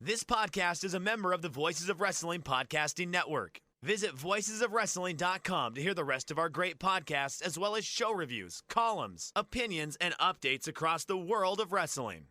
This podcast is a member of the Voices of Wrestling Podcasting Network. Visit voicesofwrestling.com to hear the rest of our great podcasts, as well as show reviews, columns, opinions, and updates across the world of wrestling.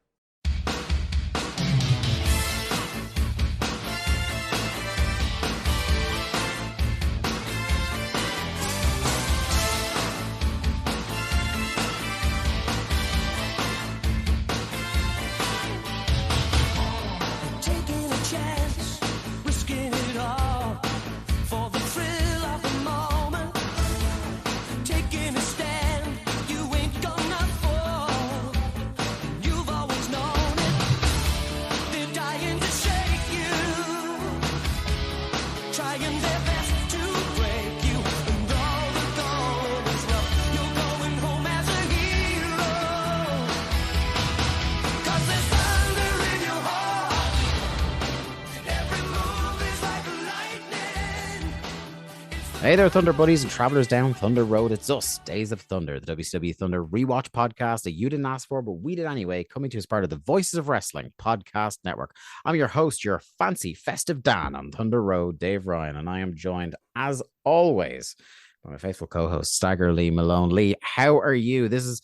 Hey there, Thunder Buddies and travelers down Thunder Road. It's us, Days of Thunder, the WCW Thunder rewatch podcast that you didn't ask for, but we did anyway, coming to you as part of the Voices of Wrestling podcast network. I'm your host, your fancy festive Dan on Thunder Road, Dave Ryan, and I am joined, as always, by my faithful co-host, Stagger Lee Malone. Lee, how are you? This is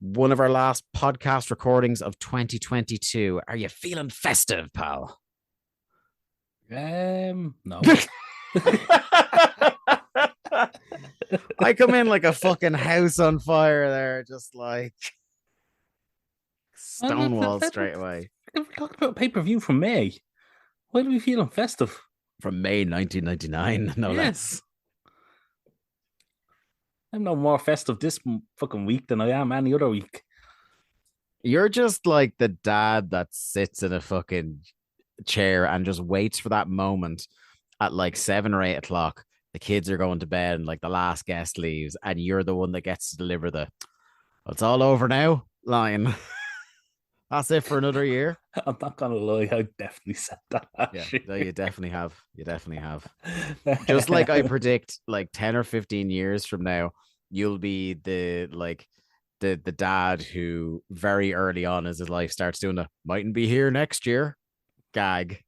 one of our last podcast recordings of 2022. Are you feeling festive, pal? No. I come in like a fucking house on fire there, just like Stonewall straight away. We're talking about pay-per-view from May. Why are we feeling festive? From May 1999, no less. I'm no more festive this fucking week than I am any other week. You're just like the dad that sits in a fucking chair and just waits for that moment at like 7 or 8 o'clock. The kids are going to bed and like the last guest leaves, and you're the one that gets to deliver the "it's all over now" line. That's it for another year. I'm not gonna lie, I definitely said that. Yeah, no, you definitely have. You definitely have. Just like I predict, like 10 or 15 years from now, you'll be the dad who very early on as his life starts doing the "mightn't be here next year" gag.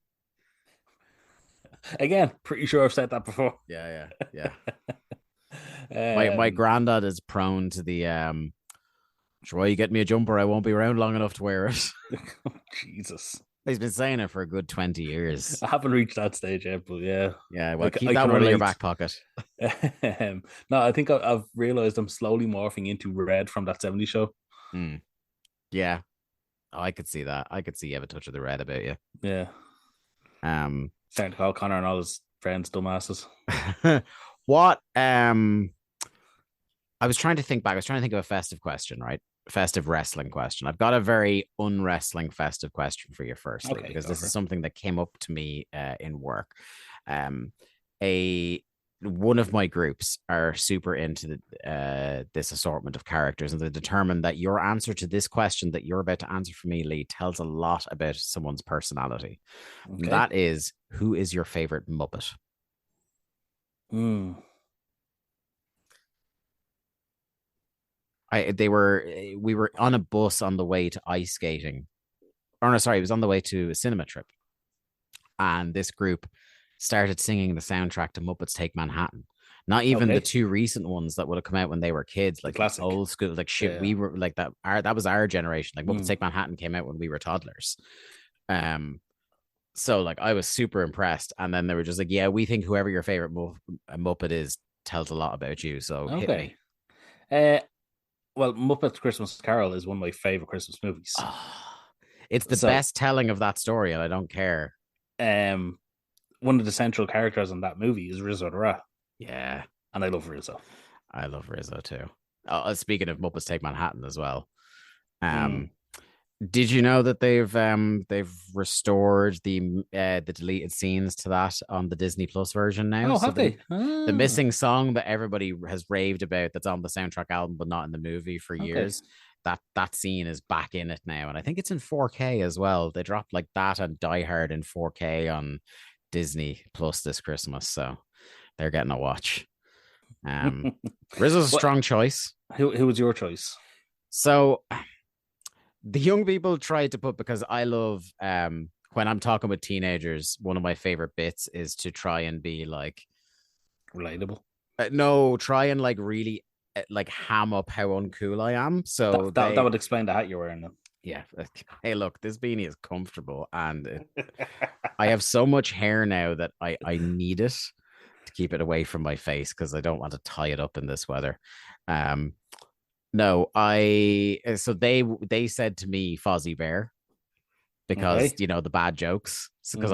Again, pretty sure I've said that before. Yeah. My granddad is prone to the "sure, you get me a jumper, I won't be around long enough to wear it." Jesus. He's been saying it for a good 20 years. I haven't reached that stage yet, but yeah. Yeah, well, keep that one in your back pocket. No, I think I've realized I'm slowly morphing into Red from that 70s show. Yeah. Oh, I could see that. I could see you have a touch of the red about you. Yeah. Starting to call Connor and all his friends dumbasses. What? I was trying to think back. I was trying to think of a festive question, right? Festive wrestling question. I've got a very unwrestling festive question for you firstly, Okay, because this is something that came up to me in work. One of my groups are super into this assortment of characters, and they determined that your answer to this question that you're about to answer for me, Lee, tells a lot about someone's personality. Okay. That is, who is your favorite Muppet? We were on a bus on the way to ice skating. Or no, sorry, it was on the way to a cinema trip. And this group started singing the soundtrack to Muppets Take Manhattan. Not even the two recent ones that would have come out when they were kids, like old school, like shit. Yeah. We were like that. That was our generation. Like Muppets Take Manhattan came out when we were toddlers. So like I was super impressed. And then they were just like, "Yeah, we think whoever your favorite Muppet is tells a lot about you." So hit me. Well, Muppets Christmas Carol is one of my favorite Christmas movies. It's the best telling of that story, and I don't care. One of the central characters in that movie is Rizzo the Rat. Yeah. And I love Rizzo. I love Rizzo too. Speaking of Muppets Take Manhattan as well. Did you know that they've restored the deleted scenes to that on the Disney Plus version now? Oh, have they? The missing song that everybody has raved about that's on the soundtrack album but not in the movie for years. That scene is back in it now, and I think it's in 4K as well. They dropped like that and Die Hard in 4K on Disney Plus this Christmas, so they're getting a watch. Rizzo's a strong choice. Who was your choice? So the young people tried to put, because I love when I'm talking with teenagers, one of my favorite bits is to try and be like Relatable. no, try and like really like ham up how uncool I am. So That would explain the hat you're wearing. Then. Yeah. Hey, look, this beanie is comfortable, and I have so much hair now that I need it to keep it away from my face because I don't want to tie it up in this weather. No, so they said to me Fozzie Bear because the bad jokes. Because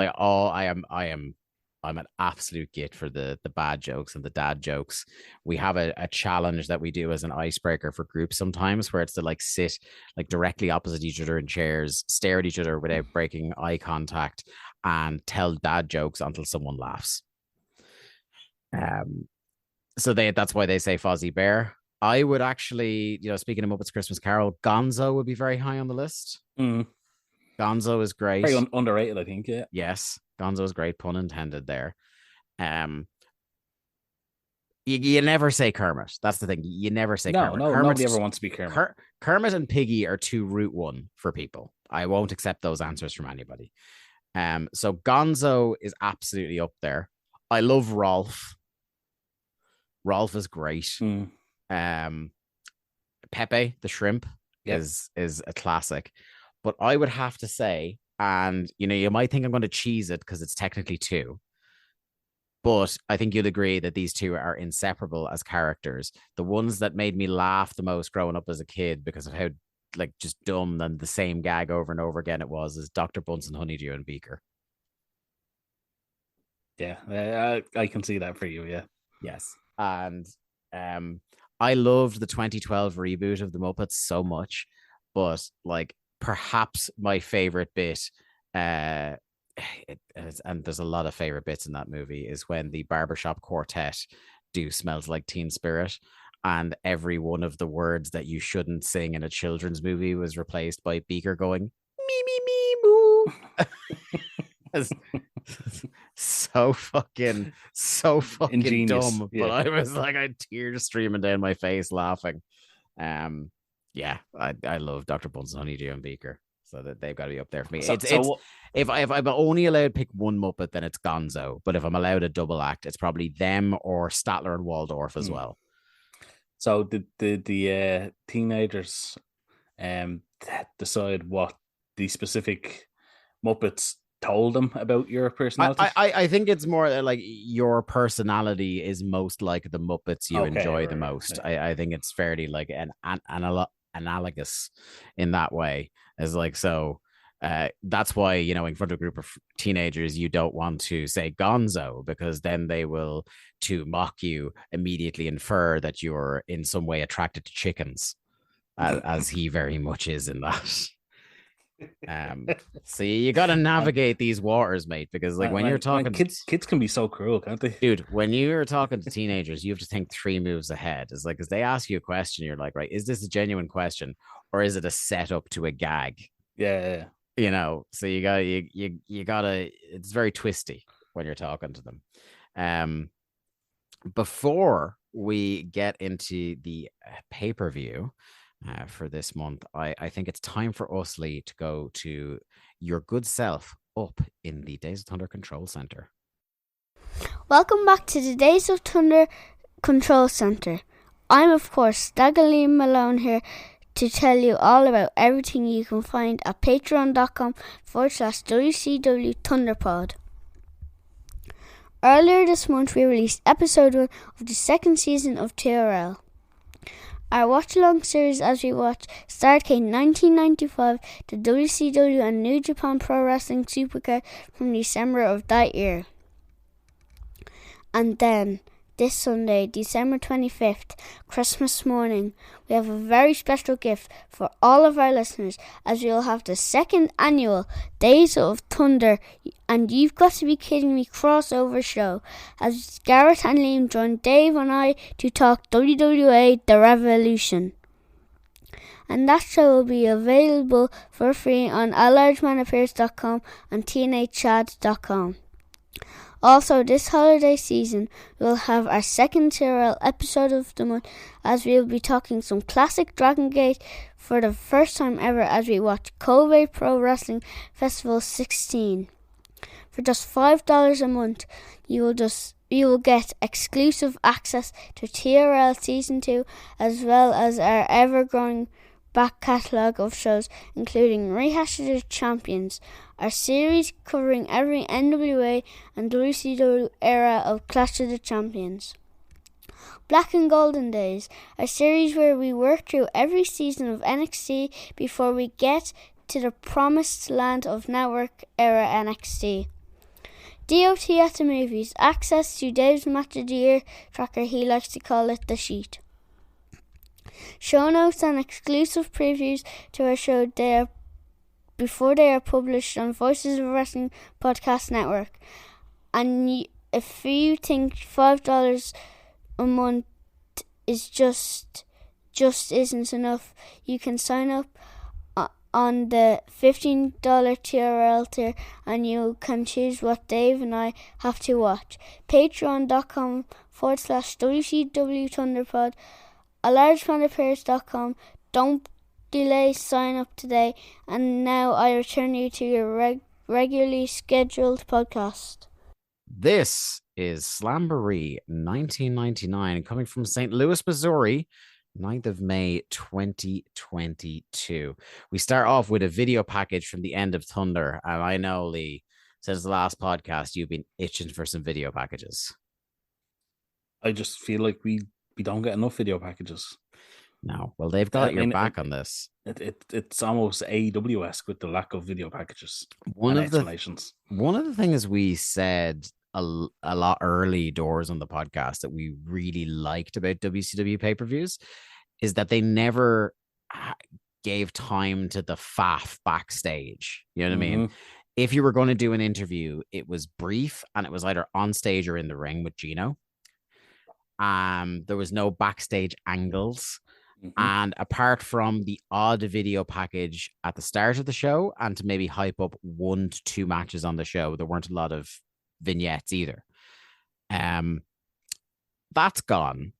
I'm an absolute git for the bad jokes and the dad jokes. We have a challenge that we do as an icebreaker for groups sometimes where it's to like sit like directly opposite each other in chairs, stare at each other without breaking eye contact, and tell dad jokes until someone laughs. So that's why they say Fozzie Bear. I would actually, speaking of Muppets Christmas Carol, Gonzo would be very high on the list. Gonzo is great. Very underrated, I think. Yeah. Yes, Gonzo is great. Pun intended there. You never say Kermit. That's the thing. You never say Kermit. No, nobody ever wants to be Kermit. Kermit and Piggy are two route one for people. I won't accept those answers from anybody. So Gonzo is absolutely up there. I love Rolf. Rolf is great. Pepe the shrimp is a classic. But I would have to say, and you might think I'm going to cheese it because it's technically two, but I think you'd agree that these two are inseparable as characters. The ones that made me laugh the most growing up as a kid because of how like just dumb and the same gag over and over again it was is Dr. Bunsen, Honeydew, and Beaker. Yeah, I can see that for you. Yeah. Yes, and I loved the 2012 reboot of the Muppets so much, but like. Perhaps my favorite bit, and there's a lot of favorite bits in that movie, is when the barbershop quartet do Smells Like Teen Spirit, and every one of the words that you shouldn't sing in a children's movie was replaced by Beaker going, me, me, me, moo. so fucking ingenious. Dumb. Yeah. But I was like, I had tears streaming down my face laughing. Yeah, I love Dr. Bunsen, Honeydew, and Beaker, so that they've got to be up there for me. If I'm only allowed to pick one Muppet, then it's Gonzo. But if I'm allowed a double act, it's probably them or Statler and Waldorf as well. So the teenagers decide what the specific Muppets told them about your personality? I think it's more like your personality is most like the Muppets you enjoy the most. Yeah. I think it's fairly like an analogous in that way. As like so. That's why, in front of a group of teenagers, you don't want to say Gonzo because then they will, to mock you, immediately infer that you're in some way attracted to chickens, as he very much is in that. So you got to navigate these waters, mate, because like when you're talking, kids can be so cruel, can't they? Dude, when you're talking to teenagers, you have to think 3 moves ahead. It's like, as they ask you a question, you're like, right, is this a genuine question or is it a setup to a gag? Yeah. So you gotta it's very twisty when you're talking to them. Before we get into the pay-per-view for this month, I think it's time for us, Lee, to go to your good self up in the Days of Thunder Control Center. Welcome back to the Days of Thunder Control Center. I'm, of course, Staggerly Malone here to tell you all about everything you can find at patreon.com/WCW Thunderpod. Earlier this month, we released episode 1 of the second season of TRL. Our watch-along series as we watch Starrcade 1995, the WCW and New Japan Pro Wrestling Supercard from December of that year. And then, this Sunday, December 25th, Christmas morning, we have a very special gift for all of our listeners as we'll have the second annual Days of Thunder and You've Got to Be Kidding Me crossover show as Garrett and Liam join Dave and I to talk WWA The Revolution. And that show will be available for free on alargemanaffairs.com and tnhchad.com. Also, this holiday season, we'll have our second TRL episode of the month as we'll be talking some classic Dragon Gate for the first time ever as we watch Kobe Pro Wrestling Festival 16. For just $5 a month, you will get exclusive access to TRL Season 2 as well as our ever-growing back catalogue of shows, including Rehash of the Champions, our series covering every NWA and WCW era of Clash of the Champions. Black and Golden Days, a series where we work through every season of NXT before we get to the promised land of network era NXT. DOT at the movies, access to Dave's Match of the Year tracker, he likes to call it the sheet. Show notes and exclusive previews to our show before they are published on Voices of Wrestling Podcast Network. And if you think $5 a month is just isn't enough, you can sign up on the $15 TRL tier and you can choose what Dave and I have to watch. Patreon.com/WCW Thunderpod, alargefanaffairs.com. Don't delay, sign up today. And now I return you to your regularly scheduled podcast. This is Slamboree 1999, coming from St. Louis, Missouri, 9th of May 2022. We start off with a video package from the end of Thunder, and I know, Lee, since the last podcast you've been itching for some video packages. I just feel like we don't get enough video packages. No, well, they've got your back on this. It's almost AEW-esque with the lack of video packages. One of the things we said a lot early doors on the podcast that we really liked about WCW pay-per-views is that they never gave time to the faff backstage. You know what I mean? If you were going to do an interview, it was brief and it was either on stage or in the ring with Gino. There was no backstage angles. And apart from the odd video package at the start of the show and to maybe hype up 1 to 2 matches on the show, there weren't a lot of vignettes either. That's gone.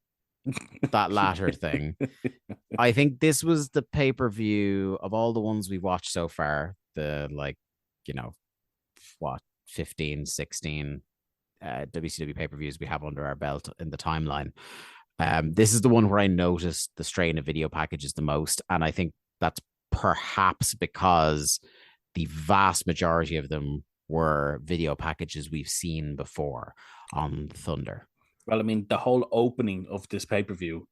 That latter thing. I think this was the pay-per-view of all the ones we've watched so far, the 15, 16 WCW pay-per-views we have under our belt in the timeline. This is the one where I noticed the strain of video packages the most, and I think that's perhaps because the vast majority of them were video packages we've seen before on Thunder. Well, I mean, the whole opening of this pay-per-view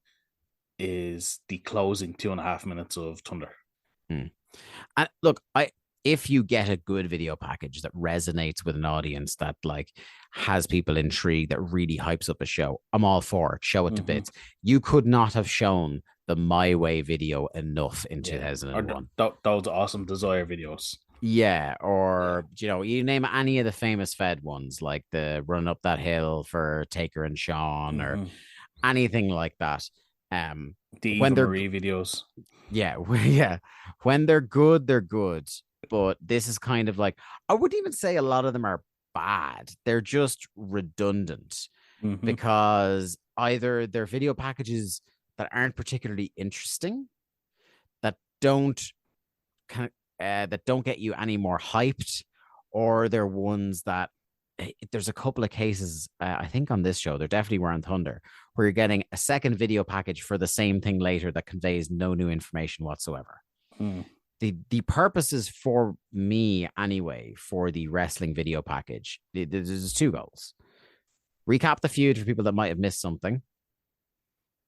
is the closing 2.5 minutes of Thunder. And look, if you get a good video package that resonates with an audience, that has people intrigued, that really hypes up a show, I'm all for it. Show it to bits. You could not have shown the My Way video enough in 2001. Or those awesome Desire videos. Yeah, or you name any of the famous Fed ones, like the Run Up That Hill for Taker and Sean, or anything like that. The Eva Marie videos. Yeah, when they're good, they're good. But this is kind of I wouldn't even say a lot of them are bad. They're just redundant because either they're video packages that aren't particularly interesting, that don't get you any more hyped, or they're ones that there's a couple of cases, I think on this show, there definitely were on Thunder, where you're getting a second video package for the same thing later that conveys no new information whatsoever. The purposes for me anyway, for the wrestling video package, there's 2 goals. Recap the feud for people that might have missed something.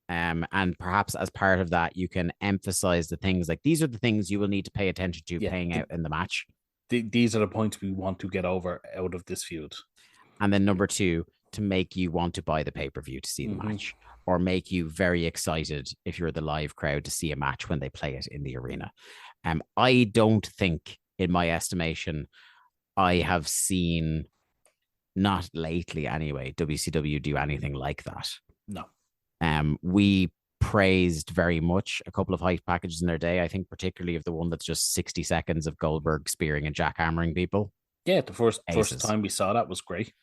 And perhaps as part of that, you can emphasize the things these are the things you will need to pay attention to playing out in the match. These are the points we want to get over out of this feud. And then number 2, to make you want to buy the pay-per-view to see the match, or make you very excited if you're the live crowd to see a match when they play it in the arena. I don't think, in my estimation, I have seen, not lately anyway, WCW do anything like that. No. We praised very much a couple of hype packages in their day. I think particularly of the one that's just 60 seconds of Goldberg spearing and jackhammering people. Yeah, the first time we saw that was great.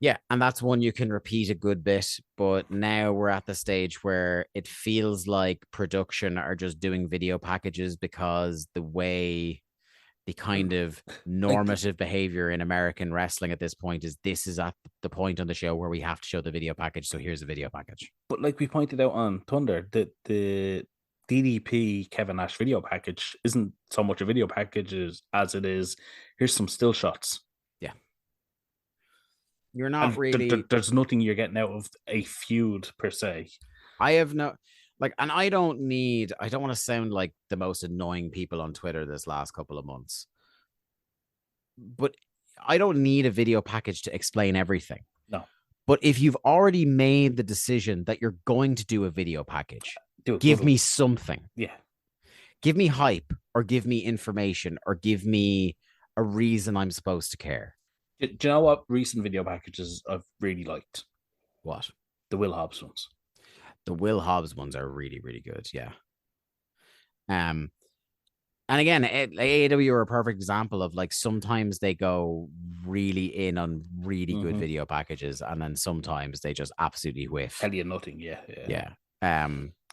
Yeah, and that's one you can repeat a good bit, but now we're at the stage where it feels like production are just doing video packages because the way the kind of Like, normative behavior in American wrestling at this point is this is at the point on the show where we have to show the video package, so here's a video package. but like we pointed out on Thunder, the DDP Kevin Nash video package isn't so much a video package as it is. Here's some still shots. Yeah, you're not And really. there's nothing you're getting out of a feud per se. I have no like, and I don't want to sound like the most annoying people on Twitter this last couple of months, but I don't need a video package to explain everything. No. But if you've already made the decision that you're going to do a video package, give me something. Yeah. Give me hype, or give me information, or give me a reason I'm supposed to care. Do you know what recent video packages I've really liked? What? The Will Hobbs ones. The Will Hobbs ones are really, really good. Yeah. And again, AEW are a perfect example of like sometimes they go really in on really good video packages, and then sometimes they just absolutely whiff. Tell you nothing. Yeah.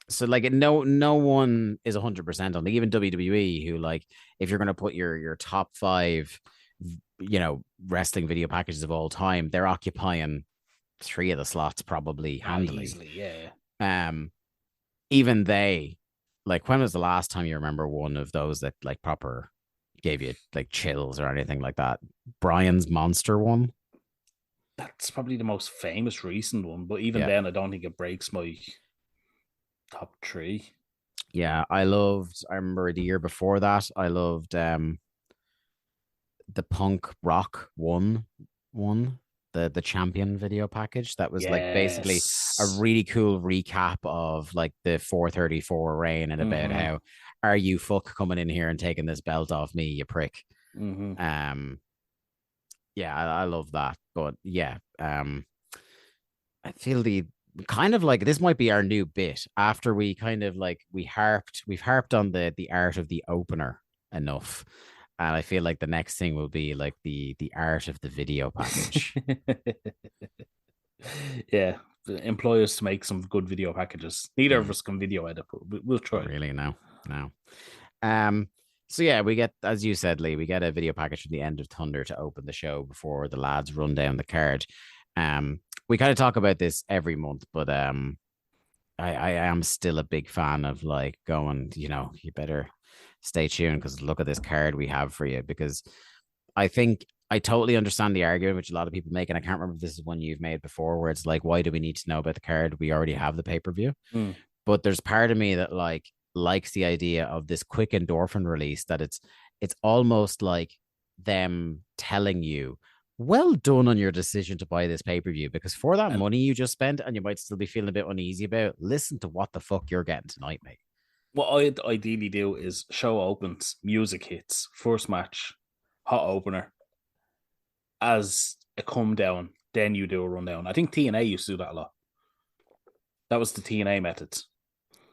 So like no one is 100% on. Like even WWE, who like if you're gonna put your top 5, wrestling video packages of all time, they're occupying 3 of the slots probably handily. Easily, yeah. Even they, like, when was the last time you remember one of those that like proper gave you like chills or anything like that? Brian's Monster one. That's probably the most famous recent one, but even then, I don't think it breaks my top 3. Yeah, I remember the year before that, I loved the Punk Rock one, the champion video package. That was like basically a really cool recap of like the 434 reign and about how are you fuck coming in here and taking this belt off me, you prick. I love that. But yeah, I feel the kind of like this might be our new bit after we kind of like we've harped on the art of the opener enough. And I feel like the next thing will be like the art of the video package. Yeah, employ us to make some good video packages. Neither of us can video edit, but we'll try. Really, no. So yeah, we get, as you said, Lee, we get a video package from the end of Thunder to open the show before the lads run down the card. We kind of talk about this every month, but I am still a big fan of like going, you better stay tuned because look at this card we have for you, because I think I totally understand the argument which a lot of people make, and I can't remember if this is one you've made before, where it's like, why do we need to know about the card? We already have the pay-per-view. But there's part of me that likes the idea of this quick endorphin release, that it's almost like them telling you, well done on your decision to buy this pay-per-view, because for that money you just spent, and you might still be feeling a bit uneasy about, listen to what the fuck you're getting tonight, mate. What I'd ideally do is show opens, music hits, first match, hot opener. As a come down, then you do a rundown. I think TNA used to do that a lot. That was the TNA methods.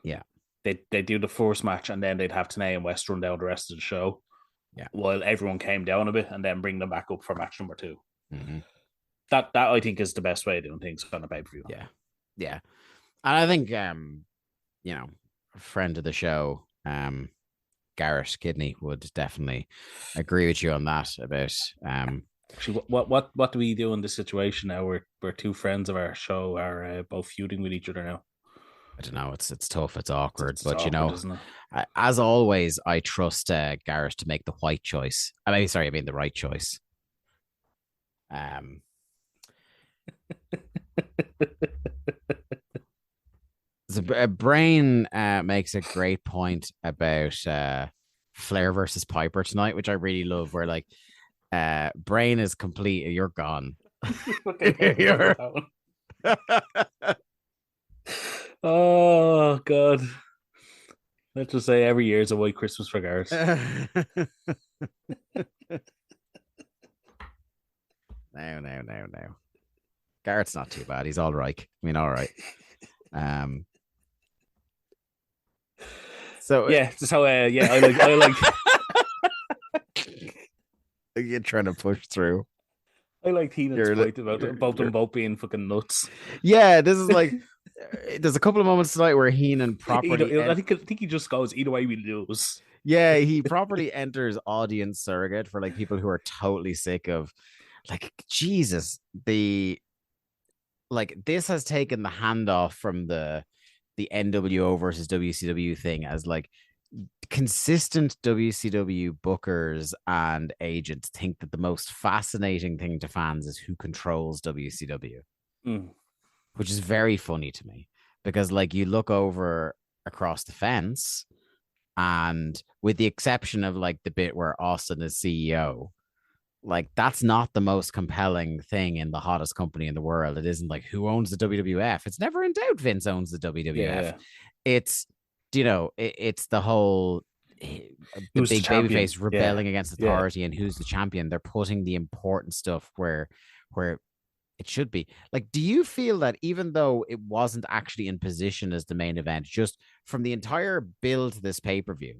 Yeah. They do the first match, and then they'd have TNA and West run down the rest of the show. Yeah. While everyone came down a bit, and then bring them back up for match number 2. That I think is the best way of doing things on a pay-per-view. Yeah. And I think a friend of the show, Garrett Kidney, would definitely agree with you on that about Actually, what do we do in this situation now? We're 2 friends of our show are both feuding with each other now. I don't know. It's tough. It's awkward. But awkward, isn't it? As always, I trust Garrett to make the right choice. The right choice. So Brain makes a great point about Flair versus Piper tonight, which I really love. Where like Brain is complete. You're gone. Oh God! Let's just say every year is a white Christmas for Garrett. No. Garrett's not too bad. He's all right. I mean, all right. So yeah. I like. You're trying to push through. I like Heenan's You're, point about them you're, both being fucking nuts. yeah, this is like there's a couple of moments tonight where Heenan properly I think he just goes, either way we lose. yeah, he properly enters audience surrogate for like people who are totally sick of like Jesus, the like this has taken the handoff from the NWO versus WCW thing as like consistent WCW bookers and agents think that the most fascinating thing to fans is who controls WCW, which is very funny to me because like you look over across the fence and with the exception of like the bit where Austin is CEO, like that's not the most compelling thing in the hottest company in the world. It isn't like who owns the WWF. It's never in doubt Vince owns the WWF. Yeah. It's it's the whole the Who's the big champion? babyface rebelling Yeah. against authority and who's the champion. They're putting the important stuff where it should be. Like, do you feel that even though it wasn't actually in position as the main event, just from the entire build to this pay-per-view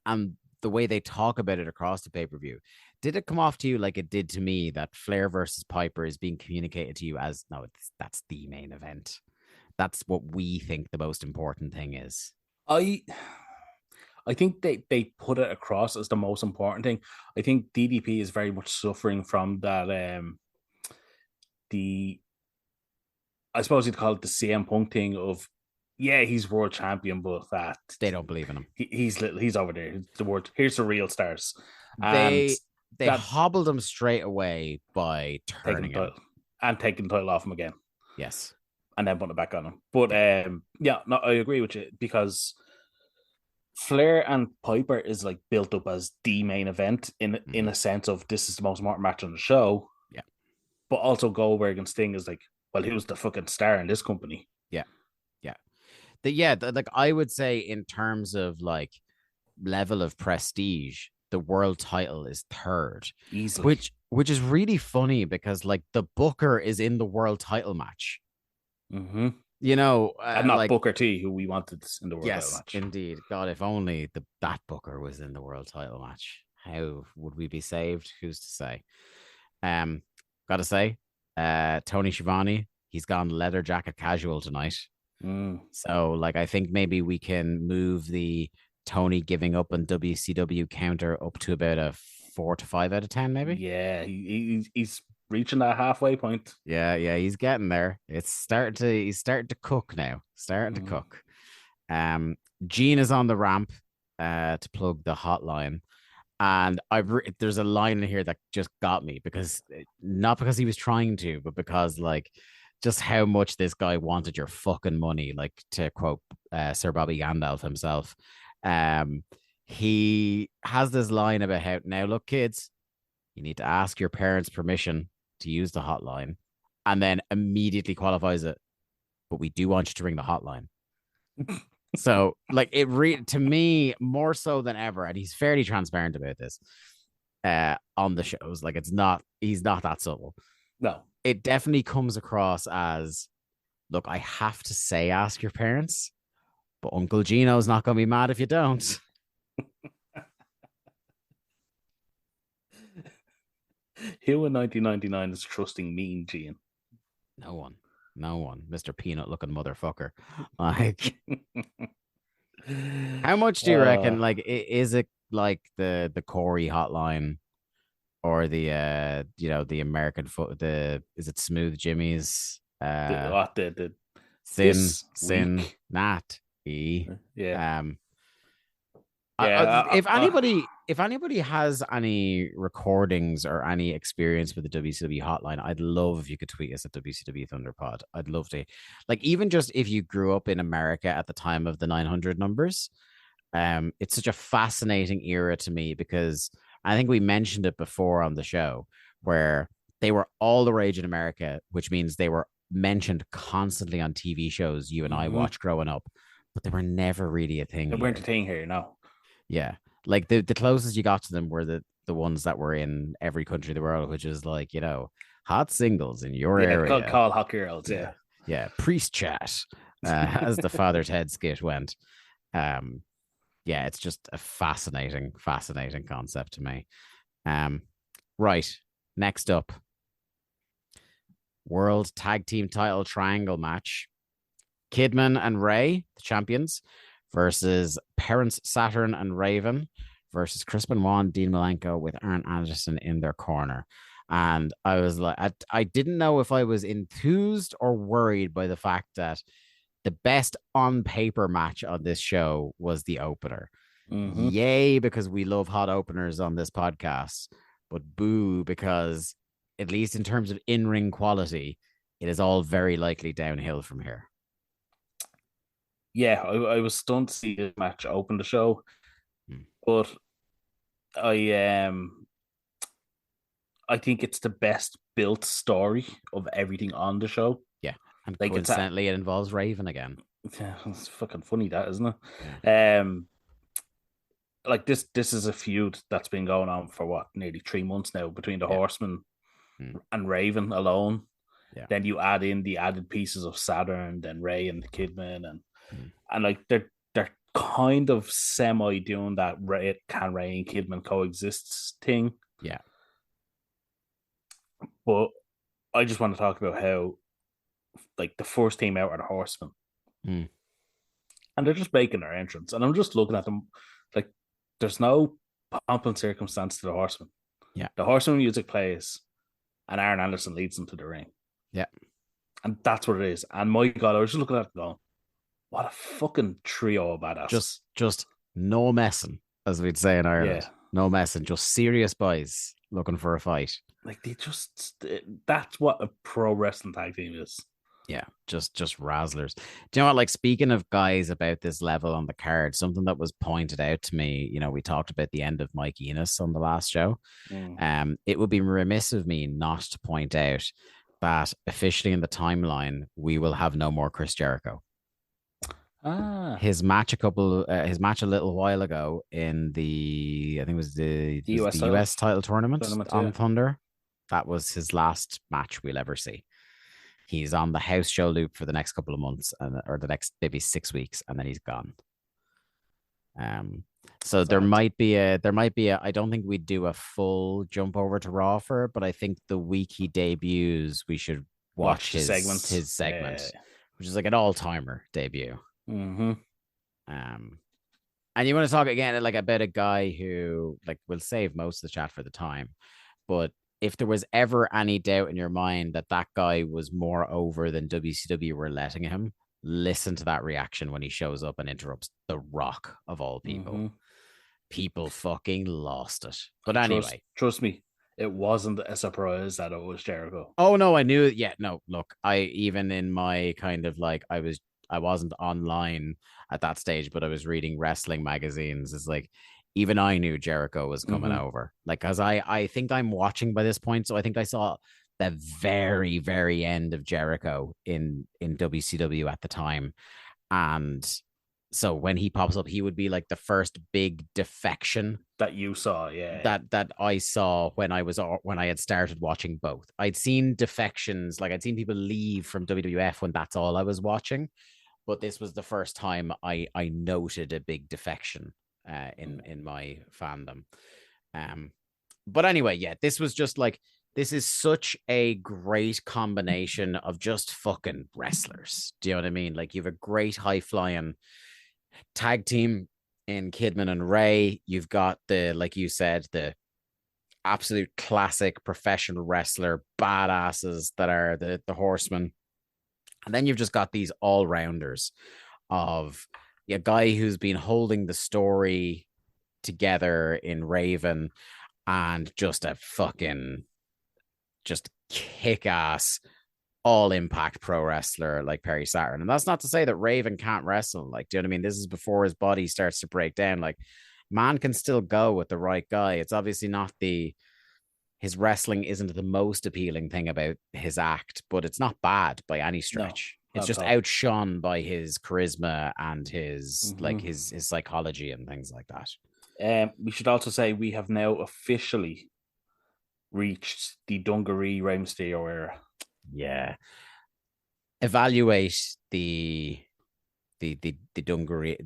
and the way they talk about it across the pay-per-view, did it come off to you like it did to me that Flair versus Piper is being communicated to you as no, that's the main event? That's what we think the most important thing is. I think they put it across as the most important thing. I think DDP is very much suffering from that. I suppose you'd call it the CM Punk thing of, yeah, he's world champion, but that they don't believe in him. He's over there. Here's the real stars. They hobbled him straight away by turning him and taking the title off him again. Yes. And then putting it back on him. But I agree with you because Flair and Piper is like built up as the main event in a sense of this is the most important match on the show. Yeah. But also Goldberg and Sting is like, well, who's the fucking star in this company? Yeah. Yeah. Like I would say in terms of like level of prestige, the world title is third. Easily. Which is really funny because like the Booker is in the world title match. Mm-hmm. You know, and not like, Booker T, who we wanted in the world title match. Yes, indeed. God, if only that Booker was in the world title match, how would we be saved? Who's to say? Gotta say, Tony Schiavone, he's gone leather jacket casual tonight. So, like, I think maybe we can move the Tony giving up on WCW counter up to about a 4 to 5 out of 10, maybe. Yeah, he's reaching that halfway point. Yeah, he's getting there. He's starting to cook now. To cook. Gene is on the ramp to plug the hotline. And there's a line in here that just got me because not because he was trying to, but because like just how much this guy wanted your fucking money, like to quote Sir Bobby Gandalf himself. He has this line about how now look, kids, you need to ask your parents' permission to use the hotline, and then immediately qualifies it. But we do want you to ring the hotline. So, like, it to me more so than ever, and he's fairly transparent about this on the shows. Like, he's not that subtle. No, it definitely comes across as, look, I have to say, ask your parents, but Uncle Gino's not going to be mad if you don't. Who in 1999 is trusting Mean Gene? No one. Mr. Peanut looking motherfucker. Like, how much do you reckon? Like, is it like the Corey hotline or the the American foot? Is it Smooth Jimmy's? The Sin Nat E. Yeah. If anybody has any recordings or any experience with the WCW hotline, I'd love if you could tweet us at WCW Thunderpod. I'd love to, like, even just if you grew up in America at the time of the 900 numbers. It's such a fascinating era to me because I think we mentioned it before on the show where they were all the rage in America, which means they were mentioned constantly on TV shows you and I watched growing up, but they were never really a thing. They weren't a thing here, no. Yeah, like the closest you got to them were the ones that were in every country of the world, which is like, hot singles in your area. Call hot girls, yeah. Priest chat, as the Father Ted skit went. It's just a fascinating concept to me. Right, next up, World Tag Team Title Triangle match. Kidman and Ray, the champions, versus Parents Saturn and Raven versus Chris Benoit, Dean Malenko with Arn Anderson in their corner. And I was like, I didn't know if I was enthused or worried by the fact that the best on paper match on this show was the opener. Mm-hmm. Yay, because we love hot openers on this podcast, but boo, because at least in terms of in-ring quality, it is all very likely downhill from here. Yeah, I was stunned to see this match open the show, but I think it's the best built story of everything on the show. Yeah, and like coincidentally, it involves Raven again. Yeah, it's fucking funny, that, isn't it? Yeah. Like this is a feud that's been going on for what, nearly 3 months now between the Horsemen and Raven alone. Yeah. Then you add in the added pieces of Saturn, then Ray and the Kidman, and like they're kind of semi doing that Ray and Kidman coexist thing. Yeah. But I just want to talk about how, like, the first team out are the Horsemen. And they're just making their entrance. And I'm just looking at them like there's no pomp and circumstance to the Horsemen. Yeah. The Horsemen music plays and Arn Anderson leads them to the ring. Yeah. And that's what it is. And my God, I was just looking at it going, what a fucking trio of badasses. Just no messing, as we'd say in Ireland. Yeah. No messing, just serious boys looking for a fight. Like that's what a pro wrestling tag team is. Yeah, just razzlers. Do you know what? Like, speaking of guys about this level on the card, something that was pointed out to me, we talked about the end of Mike Enos on the last show. It would be remiss of me not to point out that officially in the timeline, we will have no more Chris Jericho. His match a little while ago in I think it was the US title tournament on Thunder. That was his last match we'll ever see. He's on the house show loop for the next couple of months, or the next maybe 6 weeks, and then he's gone. So there might be a. I don't think we'd do a full jump over to Raw for it, but I think the week he debuts, we should watch his segment, which is like an all-timer debut. Mm-hmm. And you want to talk again like about a guy who will save most of the chat for the time, but if there was ever any doubt in your mind that guy was more over than WCW were letting him, listen to that reaction when he shows up and interrupts The Rock of all people. Mm-hmm. People fucking lost it. But anyway. Trust me, it wasn't a surprise that it was Jericho. Oh, no, I knew it. Yeah, no, look, even in my kind of I wasn't online at that stage, but I was reading wrestling magazines. It's like, even I knew Jericho was coming over. Like, because I think I'm watching by this point. So I think I saw the very, very end of Jericho in WCW at the time. And so when he pops up, he would be like the first big defection that you saw. Yeah. That I saw when I had started watching both. I'd seen defections, like I'd seen people leave from WWF when that's all I was watching. But this was the first time I noted a big defection in my fandom. But anyway, yeah, this was just like, this is such a great combination of just fucking wrestlers. Do you know what I mean? Like, you have a great high flying tag team in Kidman and Ray. You've got like you said, the absolute classic professional wrestler badasses that are the Horsemen. And then you've just got these all-rounders of a guy who's been holding the story together in Raven, and just a fucking just kick-ass all-impact pro wrestler like Perry Saturn. And that's not to say that Raven can't wrestle. Like, do you know what I mean? This is before his body starts to break down. Like, man can still go with the right guy. It's obviously not his wrestling isn't the most appealing thing about his act, but it's not bad by any stretch. No, it's just outshone by his charisma and his his psychology and things like that. We should also say we have now officially reached the Dungaree Rey Mysterio era. Yeah. Evaluate the Dungarees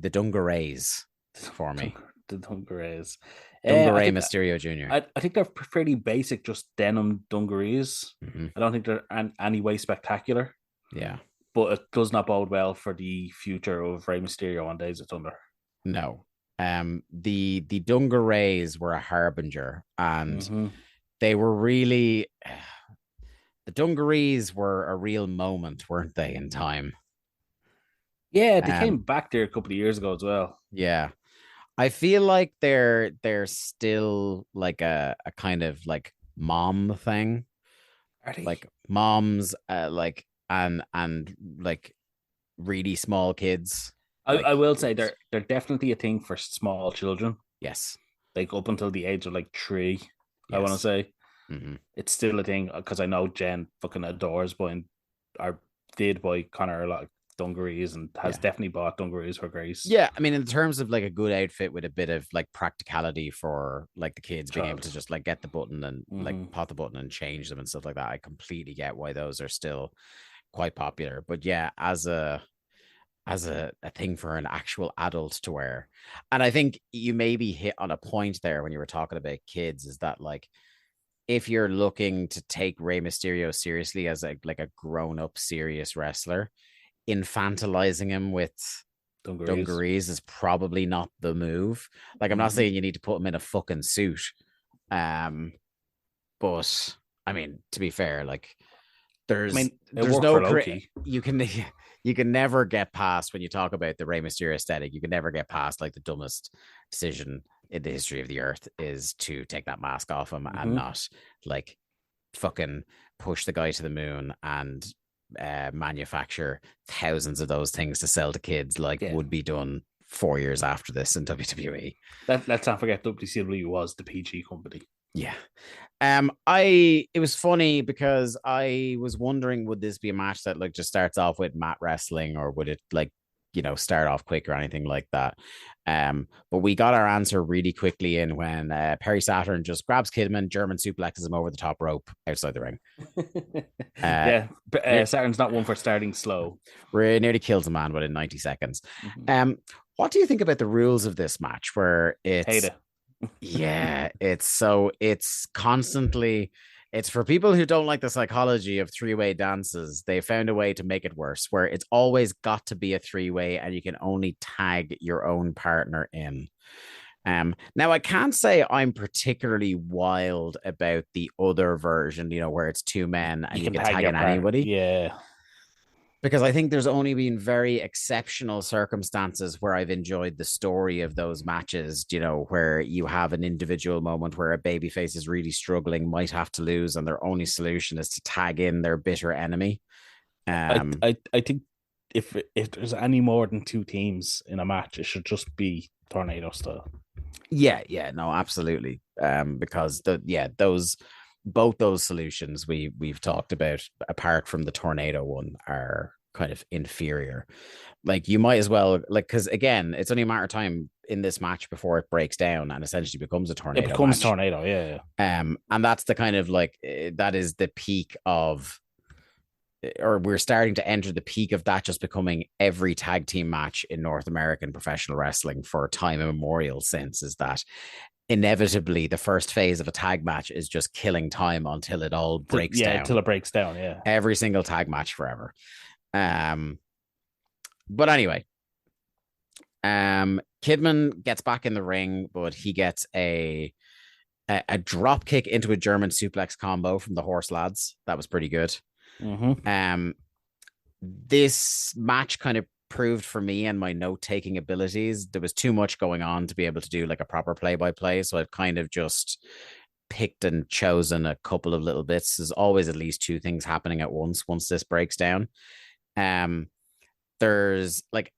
for me. The Dungarees. Dungaree I think Mysterio Jr. I think they're fairly basic, just denim dungarees. Mhm. I don't think they're any way spectacular, Yeah. but it does not bode well for the future of Rey Mysterio on Days of Thunder. No. The dungarees were a harbinger, and they were really the dungarees were a real moment, weren't they, in time? Yeah, they came back there a couple of years ago as well. Yeah. I feel like they're still like a kind of like mom thing. Are they? Like moms like and like really small kids. I will say they're definitely a thing for small children. Yes. Like up until the age of like 3, Yes. I want to say. Mm-hmm. It's still a thing because I know Jen fucking adores buying or did buy Connor a lot of dungarees and has definitely bought dungarees for Grace. Yeah, I mean, in terms of like a good outfit with a bit of like practicality for like the kids being able to just like get the button and like pop the button and change them and stuff like that, I completely get why those are still quite popular. But yeah, as a thing for an actual adult to wear. And I think you maybe hit on a point there when you were talking about kids, is that like if you're looking to take Rey Mysterio seriously as a like a grown-up serious wrestler, infantilizing him with dungarees is probably not the move. Like I'm not saying you need to put him in a fucking suit. But I mean, to be fair, like there's no you can never get past when you talk about the Rey Mysterio aesthetic. You can never get past like the dumbest decision in the history of the earth is to take that mask off him and not like fucking push the guy to the moon and manufacture thousands of those things to sell to kids like would be done 4 years after this in WWE. Let's not forget WCW was the PG company. Yeah. It was funny because I was wondering, would this be a match that like just starts off with mat wrestling, or would it like, you know, start off quick or anything like that? But we got our answer really quickly in when Perry Saturn just grabs Kidman, German suplexes him over the top rope outside the ring. Saturn's not one for starting slow. Nearly kills a man within 90 seconds. What do you think about the rules of this match where it's hate it? Yeah, it's constantly, it's for people who don't like the psychology of three-way dances. They found a way to make it worse, where it's always got to be a three-way and you can only tag your own partner in. Now I can't say I'm particularly wild about the other version, you know, where it's two men and you can tag in anybody. Yeah. Because I think there's only been very exceptional circumstances where I've enjoyed the story of those matches, you know, where you have an individual moment where a babyface is really struggling, might have to lose, and their only solution is to tag in their bitter enemy. I think if there's any more than two teams in a match, it should just be tornado style. Yeah, no, absolutely. Because both those solutions we've talked about, apart from the tornado one, are kind of inferior. Like you might as well, like, because again, it's only a matter of time in this match before it breaks down and essentially becomes a tornado. It becomes match. Tornado, yeah. And that's the kind of like that is the peak of, or we're starting to enter the peak of that just becoming every tag team match in North American professional wrestling for time immemorial since, is that inevitably the first phase of a tag match is just killing time until it all breaks down. Until it breaks down, yeah. Every single tag match forever. But anyway, Kidman gets back in the ring, but he gets a drop kick into a German suplex combo from the Horse Lads. That was pretty good. This match kind of proved for me and my note-taking abilities, there was too much going on to be able to do like a proper play-by-play, so I've kind of just picked and chosen a couple of little bits. There's always at least two things happening at once this breaks down. There's like,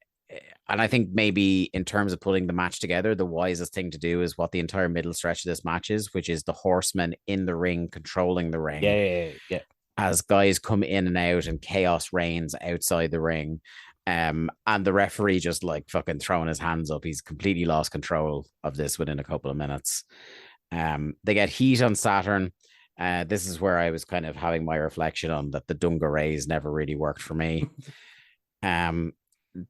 and I think maybe in terms of putting the match together, the wisest thing to do is what the entire middle stretch of this match is, which is the Horsemen in the ring controlling the ring. Yeah. As guys come in and out and chaos reigns outside the ring. And the referee just like fucking throwing his hands up. He's completely lost control of this within a couple of minutes. They get heat on Saturn. This is where I was kind of having my reflection on that the dungarees never really worked for me.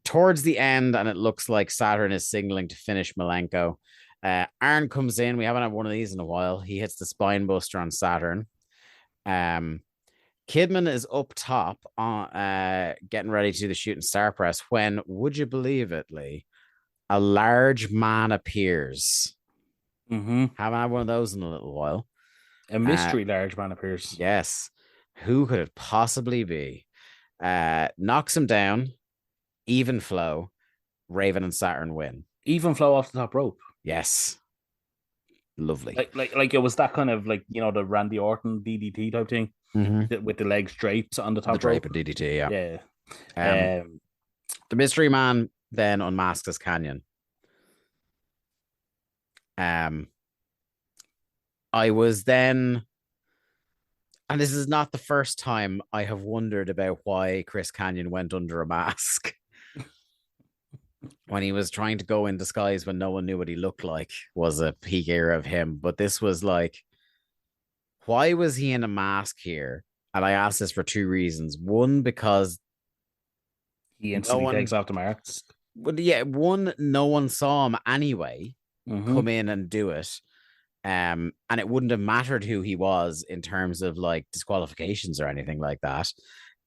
Towards the end, and it looks like Saturn is signaling to finish Malenko. Arn comes in. We haven't had one of these in a while. He hits the spine buster on Saturn. Kidman is up top on getting ready to do the shooting star press when, would you believe it, Lee, a large man appears. Haven't had one of those in a little while. A mystery large man appears. Yes. Who could it possibly be? Knocks him down. Even flow. Raven and Saturn win. Even flow off the top rope. Yes. Lovely. Like it was that kind of like, you know, the Randy Orton DDT type thing with the legs draped on the top the rope. Draper DDT, yeah. The mystery man then unmasks his Canyon. I was then, and this is not the first time I have wondered about why Chris Canyon went under a mask. When he was trying to go in disguise when no one knew what he looked like was a peak era of him. But this was like, why was he in a mask here? And I asked this for two reasons. One, because he instantly takes off the mask. Well, yeah, one, no one saw him anyway come in and do it. And it wouldn't have mattered who he was in terms of like disqualifications or anything like that.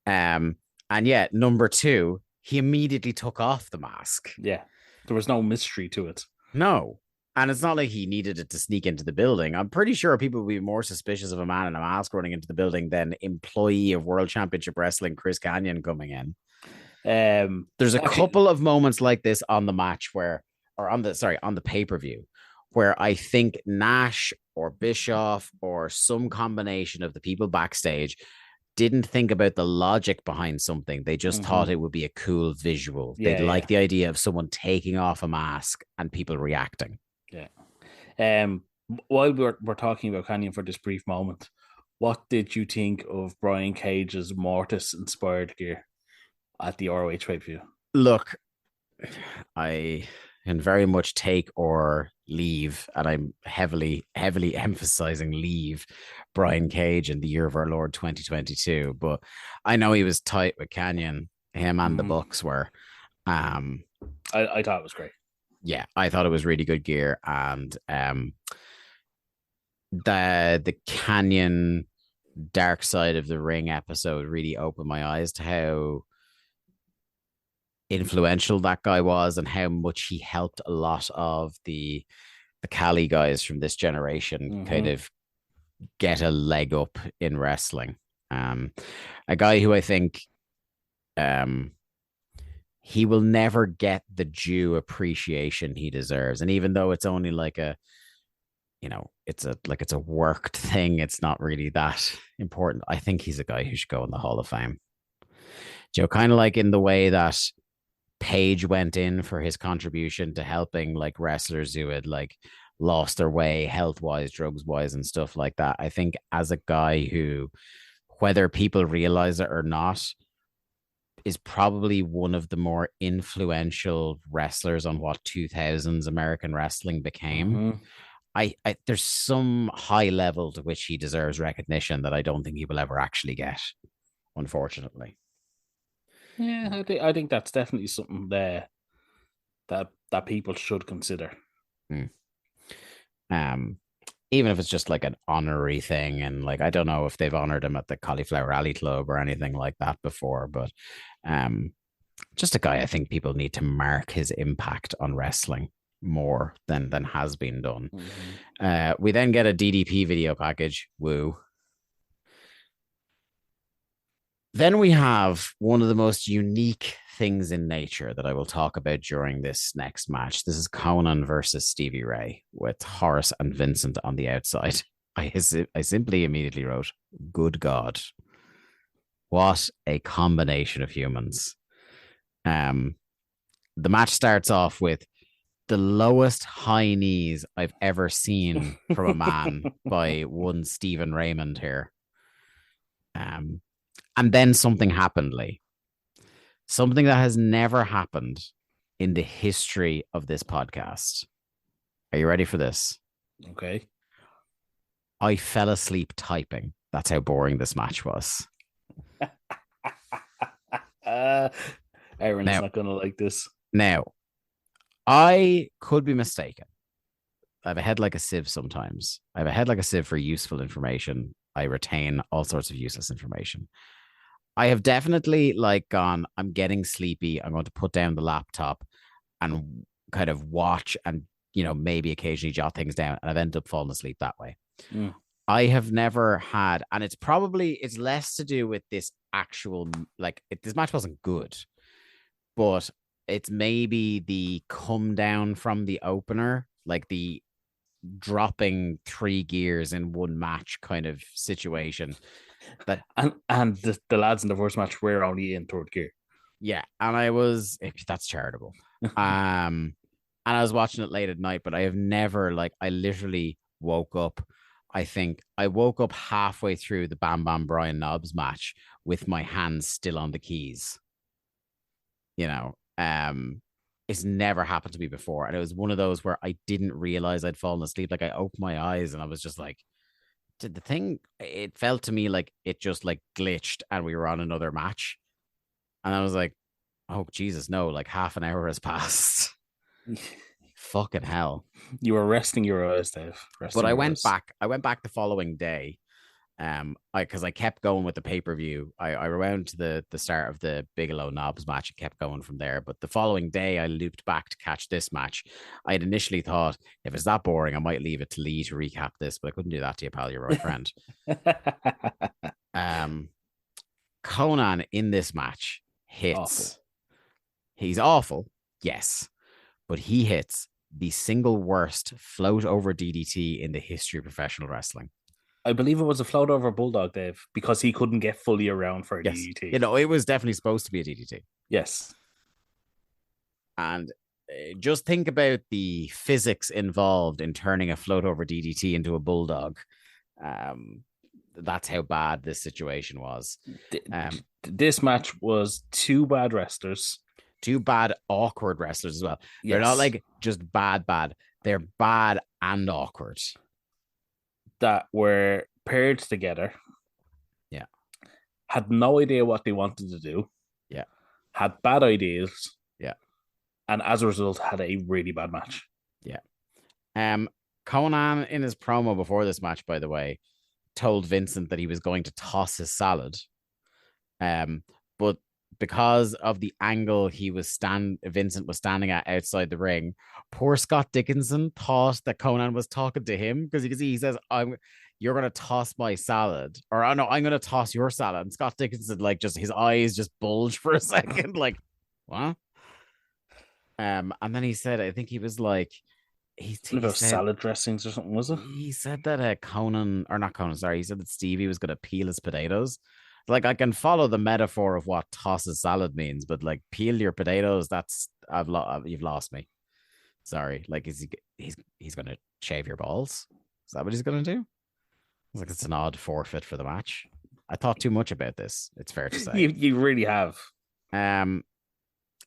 And yet, number two, he immediately took off the mask. Yeah. There was no mystery to it. No. And it's not like he needed it to sneak into the building. I'm pretty sure people would be more suspicious of a man in a mask running into the building than employee of World Championship Wrestling Chris Canyon coming in. There's a couple of moments like this on the match on the pay-per-view, where I think Nash or Bischoff or some combination of the people backstage didn't think about the logic behind something. They just thought it would be a cool visual. They like the idea of someone taking off a mask and people reacting. Yeah. While we're talking about Canyon for this brief moment, what did you think of Brian Cage's Mortis inspired gear at the ROH pay-per-view? Look, I can very much take or leave, and I'm heavily emphasizing leave Brian Cage in the year of our Lord 2022. But I know he was tight with Canyon. Him and the Bucks were. I thought it was great. Yeah, I thought it was really good gear, and the Canyon Dark Side of the Ring episode really opened my eyes to how influential that guy was and how much he helped a lot of the Cali guys from this generation kind of get a leg up in wrestling. A guy who I think he will never get the due appreciation he deserves. And even though it's only like it's a worked thing, it's not really that important. I think he's a guy who should go in the Hall of Fame. Joe, kind of like in the way that Page went in for his contribution to helping like wrestlers who had like lost their way health wise, drugs wise, and stuff like that. I think as a guy who, whether people realize it or not, is probably one of the more influential wrestlers on what 2000s American wrestling became. I there's some high level to which he deserves recognition that I don't think he will ever actually get, unfortunately. Yeah, I think that's definitely something there that people should consider. Even if it's just like an honorary thing, and like I don't know if they've honored him at the Cauliflower Alley Club or anything like that before, but just a guy I think people need to mark his impact on wrestling more than has been done. We then get a DDP video package. Woo. Then we have one of the most unique things in nature that I will talk about during this next match. This is Conan versus Stevie Ray with Horace and Vincent on the outside. I simply immediately wrote, good God. What a combination of humans. The match starts off with the lowest high knees I've ever seen from a man by one Stephen Raymond here. And then something happened, Lee. Something that has never happened in the history of this podcast. Are you ready for this? Okay. I fell asleep typing. That's how boring this match was. Aaron's not going to like this. Now, I could be mistaken, I have a head like a sieve sometimes. I have a head like a sieve for useful information. I retain all sorts of useless information. I have definitely like gone, I'm getting sleepy. I'm going to put down the laptop and kind of watch and, maybe occasionally jot things down. And I've ended up falling asleep that way. Mm. I have never had, and it's less to do with this actual, this match wasn't good, but it's maybe the come down from the opener, like the dropping 3 gears in one match kind of situation. That and the lads in the first match were only in third gear. Yeah, and that's charitable. And I was watching it late at night, but I have never I literally woke up. I think I woke up halfway through the Bam Bam Brian Knobbs match with my hands still on the keys. It's never happened to me before. And it was one of those where I didn't realize I'd fallen asleep. Like I opened my eyes and I was just like, did the thing, it felt to me like it just glitched and we were on another match. And I was like, oh, Jesus, no, half an hour has passed. Fucking hell. You were resting your eyes, Dave. But I went back the following day. Because I kept going with the pay-per-view. I rewound to the start of the Bigelow Knobs match and kept going from there. But the following day, I looped back to catch this match. I had initially thought, if it's that boring, I might leave it to Lee to recap this, but I couldn't do that to you, pal. You're my friend. Conan in this match hits. Awful. He's awful, yes, but he hits the single worst float over DDT in the history of professional wrestling. I believe it was a float over Bulldog, Dave, because he couldn't get fully around for a DDT. It was definitely supposed to be a DDT. Yes. And just think about the physics involved in turning a float over DDT into a Bulldog. That's how bad this situation was. This match was 2 bad wrestlers. 2 bad, awkward wrestlers as well. Yes. They're not just bad. They're bad and awkward. That were paired together. Yeah. Had no idea what they wanted to do. Yeah. Had bad ideas. Yeah. And as a result, had a really bad match. Yeah. Conan, in his promo before this match, by the way, told Vincent that he was going to toss his salad. But because of the angle Vincent was standing at outside the ring, poor Scott Dickinson thought that Conan was talking to him because he says, you're going to toss my salad, or no, I'm going to toss your salad. And Scott Dickinson, just his eyes just bulged for a second, what? And then he said, I think he was he about said, salad dressings or something, was it? He said that he said that Stevie was going to peel his potatoes. I can follow the metaphor of what toss a salad means, but peel your potatoes, you've lost me. Sorry. He's going to shave your balls? Is that what he's going to do? It's an odd forfeit for the match. I thought too much about this. It's fair to say. You really have. The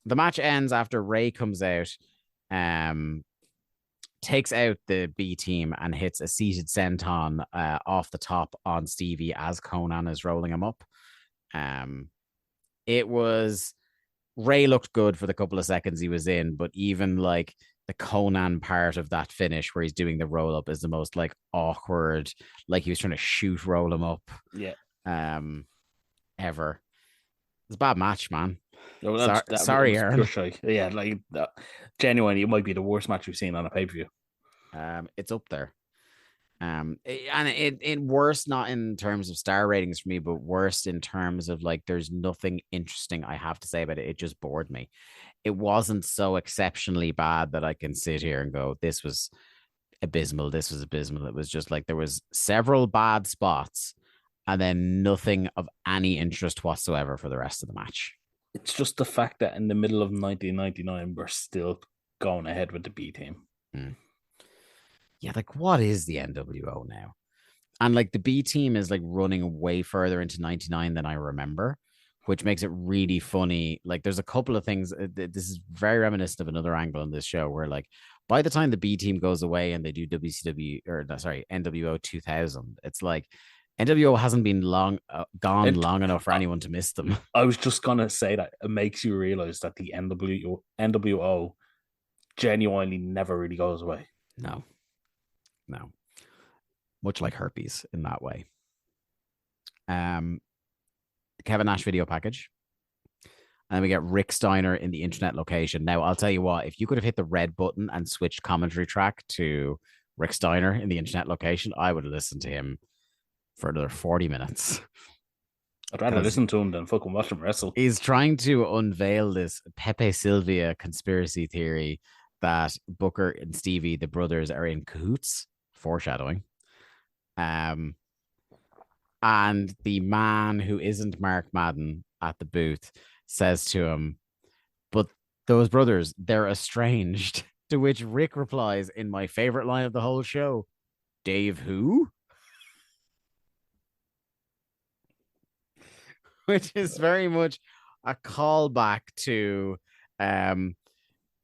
match ends after Ray comes out, takes out the B team and hits a seated senton off the top on Stevie as Conan is rolling him up. Ray looked good for the couple of seconds he was in, but even the Conan part of that finish where he's doing the roll up is the most awkward, he was trying to roll him up. Yeah. Ever. It's a bad match, man. No, sorry, Aaron. Yeah, genuinely, it might be the worst match we've seen on a pay-per-view. It's up there. And it worst, not in terms of star ratings for me, but worst in terms of there's nothing interesting I have to say about it. It just bored me. It wasn't so exceptionally bad that I can sit here and go, this was abysmal. This was abysmal. It was just there was several bad spots and then nothing of any interest whatsoever for the rest of the match. It's just the fact that in the middle of 1999, we're still going ahead with the B team. Mm. Yeah, what is the NWO now? And the B team is running way further into 99 than I remember, which makes it really funny. There's a couple of things. This is very reminiscent of another angle in this show where by the time the B team goes away and they do NWO 2000, it's NWO hasn't been long enough for anyone to miss them. I was just gonna say that it makes you realize that the NWO genuinely never really goes away. No, No. Much like herpes in that way. Kevin Nash video package. And then we get Rick Steiner in the internet location. Now, I'll tell you what, if you could have hit the red button and switched commentary track to Rick Steiner in the internet location, I would have listened to him for another 40 minutes. I'd rather listen to him than fucking watch him wrestle. He's trying to unveil this Pepe Sylvia conspiracy theory that Booker and Stevie, the brothers, are in cahoots. Foreshadowing. And the man who isn't Mark Madden at the booth says to him, but those brothers, they're estranged. To which Rick replies in my favorite line of the whole show, Dave who? Which is very much a callback to the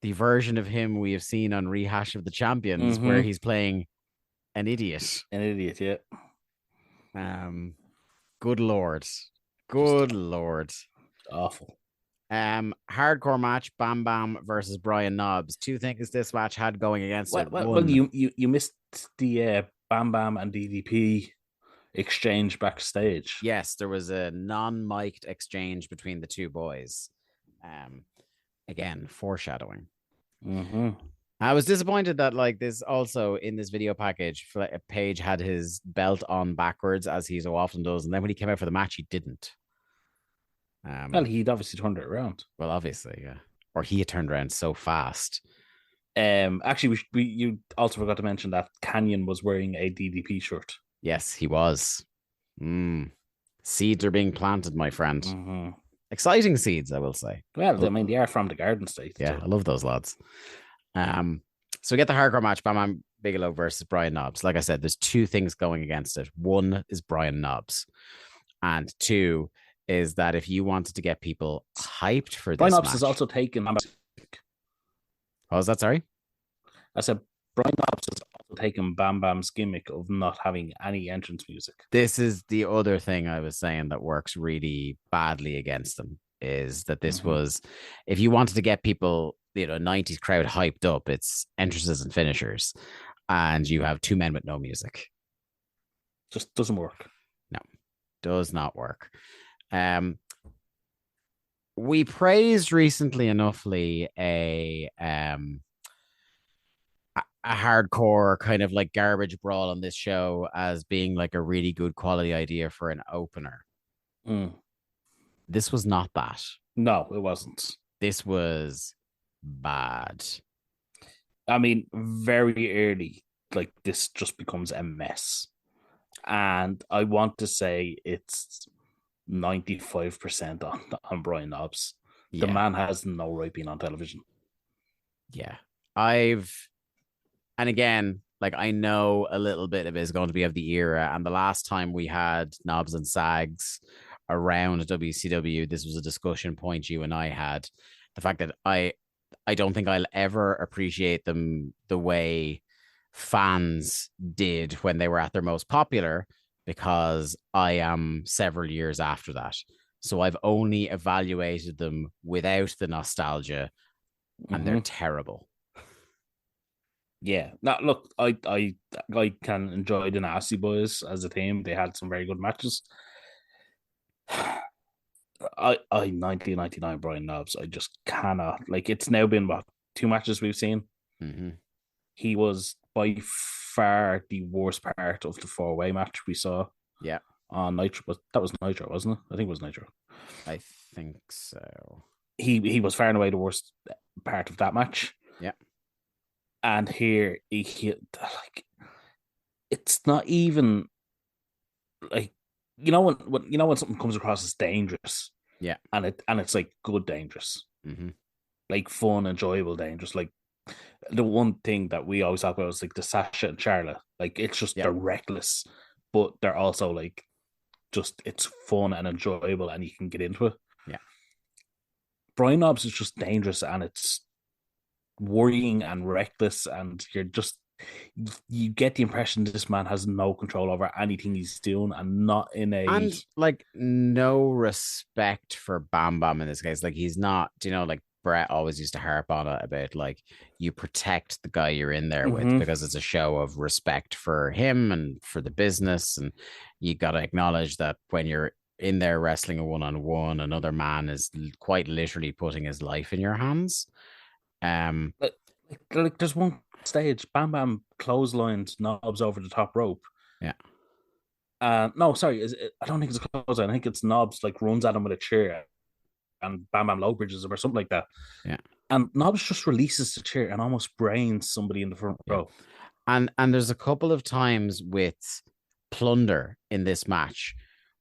version of him we have seen on Rehash of the Champions, where he's playing an idiot. An idiot, yeah. Good Lord. Good Lord. Awful. Hardcore match, Bam Bam versus Brian Knobbs. Two things this match had going against it. Well, you missed the Bam Bam and DDP exchange backstage. Yes, there was a non-mic'd exchange between the two boys. Again, foreshadowing. I was disappointed that like this also in this video package, Page had his belt on backwards as he so often does, and then when he came out for the match, he didn't. Well, he'd obviously turned it around. Well, obviously, yeah. Or he had turned around so fast. Actually, you also forgot to mention that Canyon was wearing a DDP shirt. Yes, he was. Seeds are being planted, my friend. Exciting seeds, I will say. Well, I mean, they are from the Garden State. Yeah, so. I love those lads. So we get the hardcore match, Bam Bam Bigelow versus Brian Knobbs. Like I said, there's two things going against it. One is Brian Knobbs, and two is that if you wanted to get people hyped for Brian this Knobbs match, has also taken. What was that? Sorry, I said Brian Knobbs has also taken Bam Bam's gimmick of not having any entrance music. This is the other thing I was saying that works really badly against them. Is that this was, if you wanted to get people, 90s crowd hyped up, it's entrances and finishers, and you have two men with no music. Just doesn't work. No, does not work. We praised recently enoughly a hardcore kind of like garbage brawl on this show as being like a really good quality idea for an opener. This was not that. No, it wasn't. This was bad. I mean, very early, like this just becomes a mess. And I want to say it's 95% on Brian Knobbs. The man has no right being on television. Yeah. And again, like I know a little bit of it is going to be of the era. And the last time we had Knobbs and Sags around WCW, this was a discussion point you and I had. The fact that I don't think I'll ever appreciate them the way fans did when they were at their most popular, because I am several years after that. So I've only evaluated them without the nostalgia, and they're terrible. Yeah. Now, look, I can enjoy the Nasty Boys as a team. They had some very good matches. I 1999 Brian Knobbs, I just cannot. Like, it's now been what, 2 matches we've seen. He was by far the worst part of the 4-way match we saw. Yeah. On Nitro, that was Nitro, wasn't it? I think it was Nitro. I think so. He was far and away the worst part of that match. Yeah. And here he like, it's not even like, when something comes across as dangerous. Yeah. And it's like good dangerous. Like fun, enjoyable dangerous. Like the one thing that we always talk about is like the Sasha and Charlotte. Like it's just they're reckless, but they're also like just it's fun and enjoyable and you can get into it. Yeah. Brian Knobbs is just dangerous and it's worrying and reckless, and you get the impression this man has no control over anything he's doing, and not in a and like no respect for Bam Bam in this case. Like he's not, like Brett always used to harp on it about like you protect the guy you're in there with Mm-hmm. because it's a show of respect for him and for the business. And you got to acknowledge that when you're in there wrestling a one-on-one, another man is quite literally putting his life in your hands. Like there's one stage, Bam Bam clotheslines Knobs over the top rope. Yeah. No, sorry, I don't think it's a clothesline. I think it's Knobs like runs at him with a chair, and Bam Bam low bridges him or something like that. Yeah. And Knobs just releases the chair and almost brains somebody in the front row. And there's a couple of times with Plunder in this match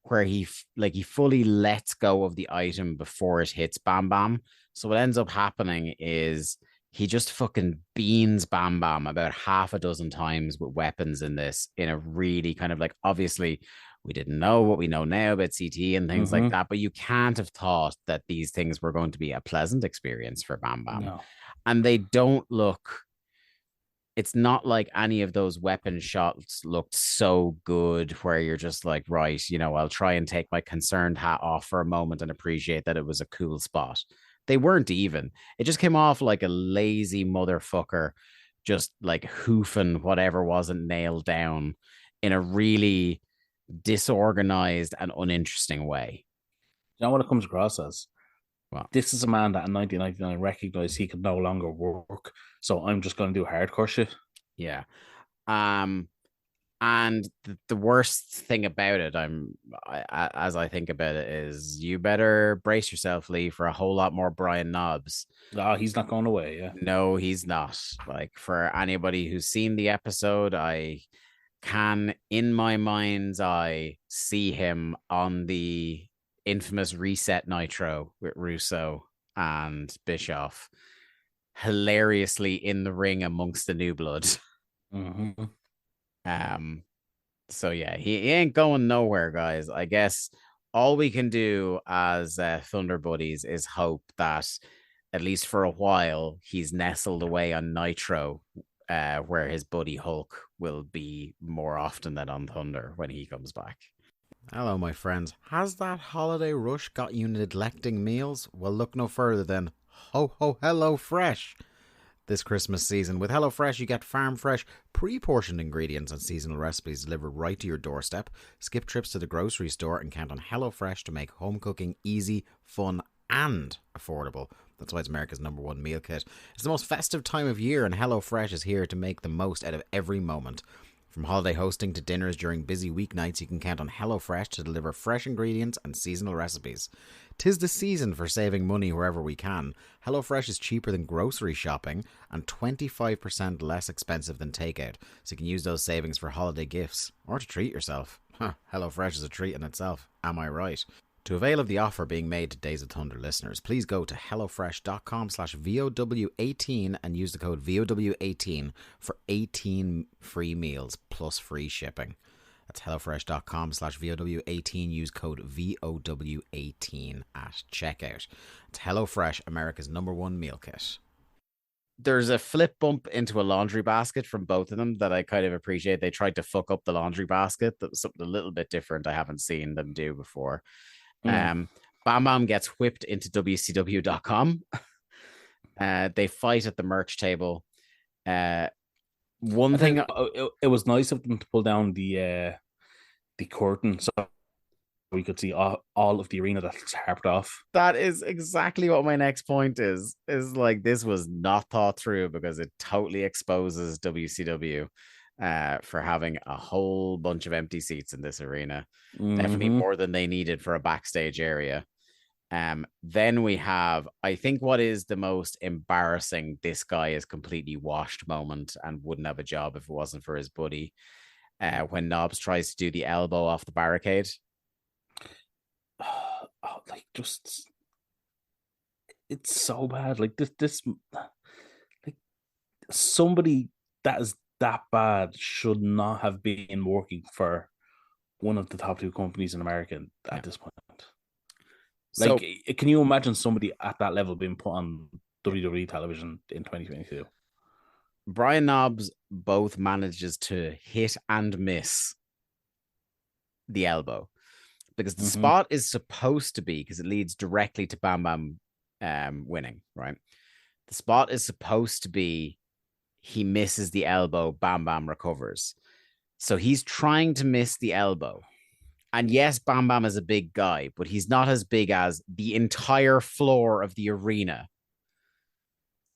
where he fully lets go of the item before it hits Bam Bam. So what ends up happening is he just fucking beans Bam Bam about half a dozen times with weapons in this, in a really kind of like, obviously we didn't know what we know now about CT and things like that, but you can't have thought that these things were going to be a pleasant experience for Bam Bam. No. And they don't look, it's not like any of those weapon shots looked so good where you're just like, right, you know, I'll try and take my concerned hat off for a moment and appreciate that it was a cool spot. They weren't even. It just came off like a lazy motherfucker, just like hoofing whatever wasn't nailed down in a really disorganized and uninteresting way. You know what it comes across as? Well, this is a man that in 1999 recognized he could no longer work, so I'm just going to do hardcore shit. Yeah. And the worst thing about it, as I think about it, is you better brace yourself, Lee, for a whole lot more Brian Knobs. Oh, he's not going away. Yeah, no, he's not. Like, for anybody who's seen the episode, I can, in my mind's eye, see him on the infamous Reset Nitro with Russo and Bischoff, hilariously in the ring amongst the new blood. Mm-hmm. So yeah, he ain't going nowhere, guys. I guess all we can do as Thunder Buddies is hope that at least for a while he's nestled away on Nitro, where his buddy Hulk will be more often than on Thunder when he comes back. Hello, my friends. Has that holiday rush got you neglecting meals? Well, look no further than Ho Ho Hello Fresh. This Christmas season, with HelloFresh, you get farm fresh, pre-portioned ingredients and seasonal recipes delivered right to your doorstep. Skip trips to the grocery store and count on HelloFresh to make home cooking easy, fun, and affordable. That's why it's America's #1 meal kit. It's the most festive time of year, and HelloFresh is here to make the most out of every moment. From holiday hosting to dinners during busy weeknights, you can count on HelloFresh to deliver fresh ingredients and seasonal recipes. 'Tis the season for saving money wherever we can. HelloFresh is cheaper than grocery shopping and 25% less expensive than takeout, so you can use those savings for holiday gifts or to treat yourself. HelloFresh is a treat in itself, am I right? To avail of the offer being made to Days of Thunder listeners, please go to hellofresh.com/VOW18 and use the code VOW18 for 18 free meals plus free shipping. That's hellofresh.com/VOW18. Use code VOW18 at checkout. It's HelloFresh, America's #1 meal kit. There's a flip bump into a laundry basket from both of them that I kind of appreciate. They tried to fuck up the laundry basket. That was something a little bit different I haven't seen them do before. Bam Bam gets whipped into WCW.com. They fight at the merch table. It was nice of them to pull down the curtain so we could see all of the arena that's harped off. That is exactly what my next point is like, this was not thought through because it totally exposes WCW for having a whole bunch of empty seats in this arena. Definitely more than they needed for a backstage area. Then we have, I think, what is the most embarrassing this guy is completely washed moment and wouldn't have a job if it wasn't for his buddy, when Knobs tries to do the elbow off the barricade. It's so bad. Like this like somebody that is that bad should not have been working for one of the top 2 companies in America at this point. Like, so, can you imagine somebody at that level being put on WWE television in 2022? Brian Knobs both manages to hit and miss the elbow because the spot is supposed to be, because it leads directly to Bam Bam winning, right? The spot is supposed to be he misses the elbow, Bam Bam recovers. So he's trying to miss the elbow. And yes, Bam Bam is a big guy, but he's not as big as the entire floor of the arena.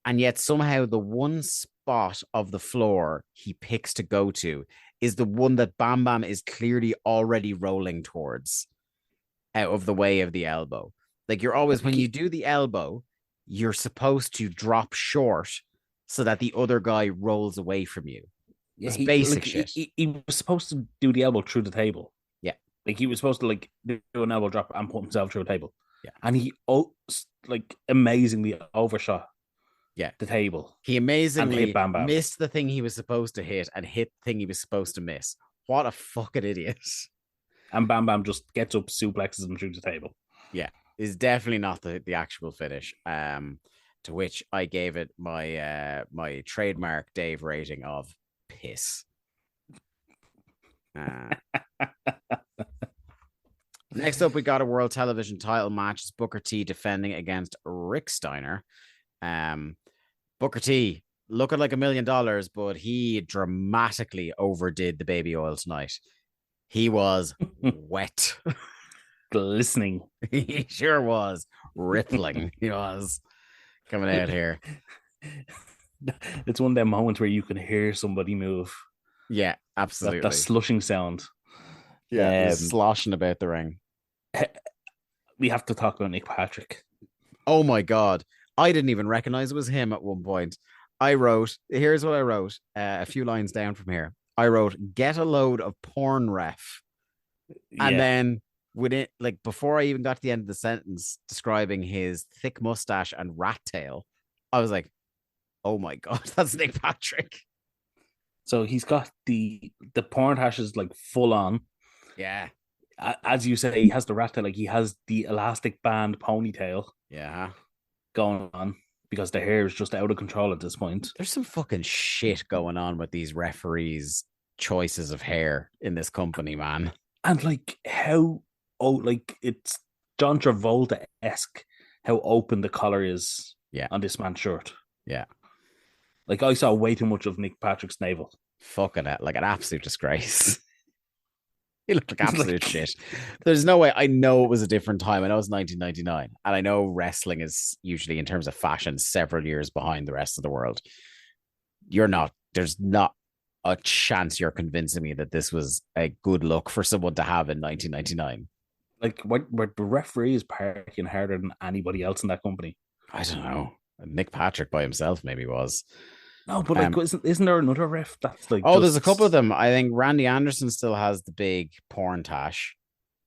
And yet somehow the one spot of the floor he picks to go to is the one that Bam Bam is clearly already rolling towards out of the way of the elbow. Like you're always, when you do the elbow, you're supposed to drop short so that the other guy rolls away from you. It's basic shit. He was supposed to do the elbow through the table. Yeah. Like he was supposed to like do an elbow drop and put himself through a table. Yeah. And he like amazingly overshot the table. He amazingly hit Bam Bam. Missed the thing he was supposed to hit and hit the thing he was supposed to miss. What a fucking idiot. And Bam Bam just gets up, suplexes him through the table. Yeah. Is definitely not the actual finish. To which I gave it my my trademark Dave rating of piss. Next up, we got a world television title match. It's Booker T defending against Rick Steiner. Booker T looking like $1 million, but he dramatically overdid the baby oil tonight. He was wet. Glistening. He sure was. Rippling. He was coming out here. It's one of them moments where you can hear somebody move. Yeah, absolutely. That slushing sound. Yeah, sloshing about the ring. We have to talk about Nick Patrick. Oh my God. I didn't even recognize it was him at one point. Here's what I wrote, a few lines down from here. I wrote, get a load of porn ref. And then within, like, before I even got to the end of the sentence describing his thick mustache and rat tail, I was like, oh my God, that's Nick Patrick. So he's got the porn hash is like full on. Yeah. As you say, he has the rat tail, like he has the elastic band ponytail. Yeah. Going on because the hair is just out of control at this point. There's some fucking shit going on with these referees' choices of hair in this company, man. And like like it's John Travolta-esque how open the collar is on this man's shirt. Yeah. Like I saw way too much of Nick Patrick's navel. Fucking it, like an absolute disgrace. He looked like absolute shit. There's no way. I know it was a different time. I know it's 1999. And I know wrestling is usually, in terms of fashion, several years behind the rest of the world. There's not a chance you're convincing me that this was a good look for someone to have in 1999. Like, where the referee is partying harder than anybody else in that company. I don't know. Nick Patrick by himself maybe was. No, but like, isn't there another ref that's like? Oh, there's a couple of them. I think Randy Anderson still has the big porn tash.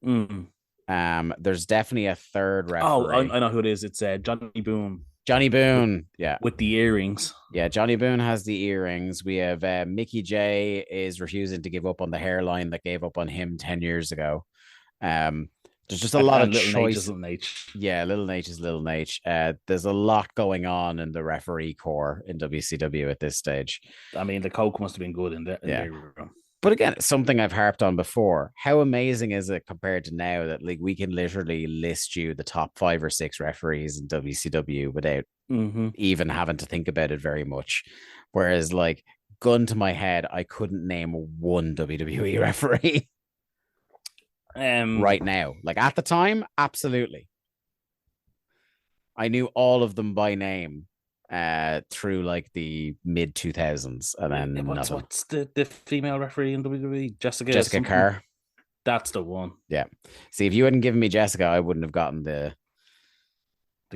There's definitely a third referee. Oh, I know who it is. It's Johnny Boone. Johnny Boone, yeah, with the earrings. Yeah, Johnny Boone has the earrings. We have Mickey J is refusing to give up on the hairline that gave up on him 10 years ago. There's just a lot of choice. Yeah, Little Nate is Little Nate. There's a lot going on in the referee corps in WCW at this stage. I mean, the coke must have been good in there. But again, something I've harped on before. How amazing is it compared to now that like we can literally list you the top 5 or 6 referees in WCW without even having to think about it very much. Whereas, like, gun to my head, I couldn't name one WWE referee. Right now, like at the time, absolutely. I knew all of them by name through like the mid 2000s, and then what's the female referee in WWE? Jessica Carr. That's the one. Yeah. See, if you hadn't given me Jessica, I wouldn't have gotten the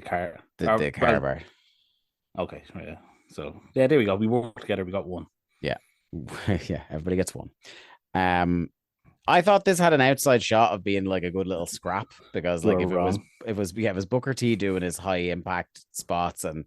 Carr bar. Okay, yeah. So yeah, there we go. We worked together. We got one. Yeah, yeah. Everybody gets one. I thought this had an outside shot of being like a good little scrap because like if it was Booker T doing his high impact spots and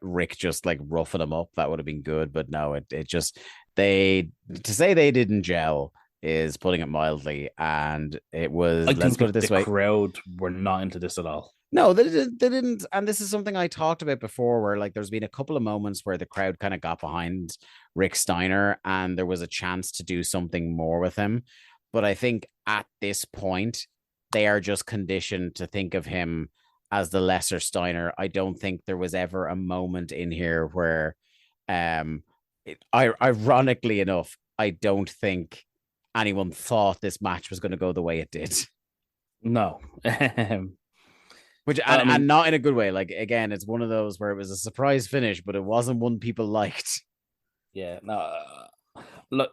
Rick just like roughing him up, that would have been good. But no, it just to say they didn't gel is putting it mildly. And it was, let's put it this way, the crowd were not into this at all. No, they didn't. And this is something I talked about before where like there's been a couple of moments where the crowd kind of got behind Rick Steiner and there was a chance to do something more with him. But I think at this point, they are just conditioned to think of him as the lesser Steiner. I don't think there was ever a moment in here where, ironically enough, I don't think anyone thought this match was going to go the way it did. No. Which and not in a good way. Like, again, it's one of those where it was a surprise finish, but it wasn't one people liked. Yeah, no,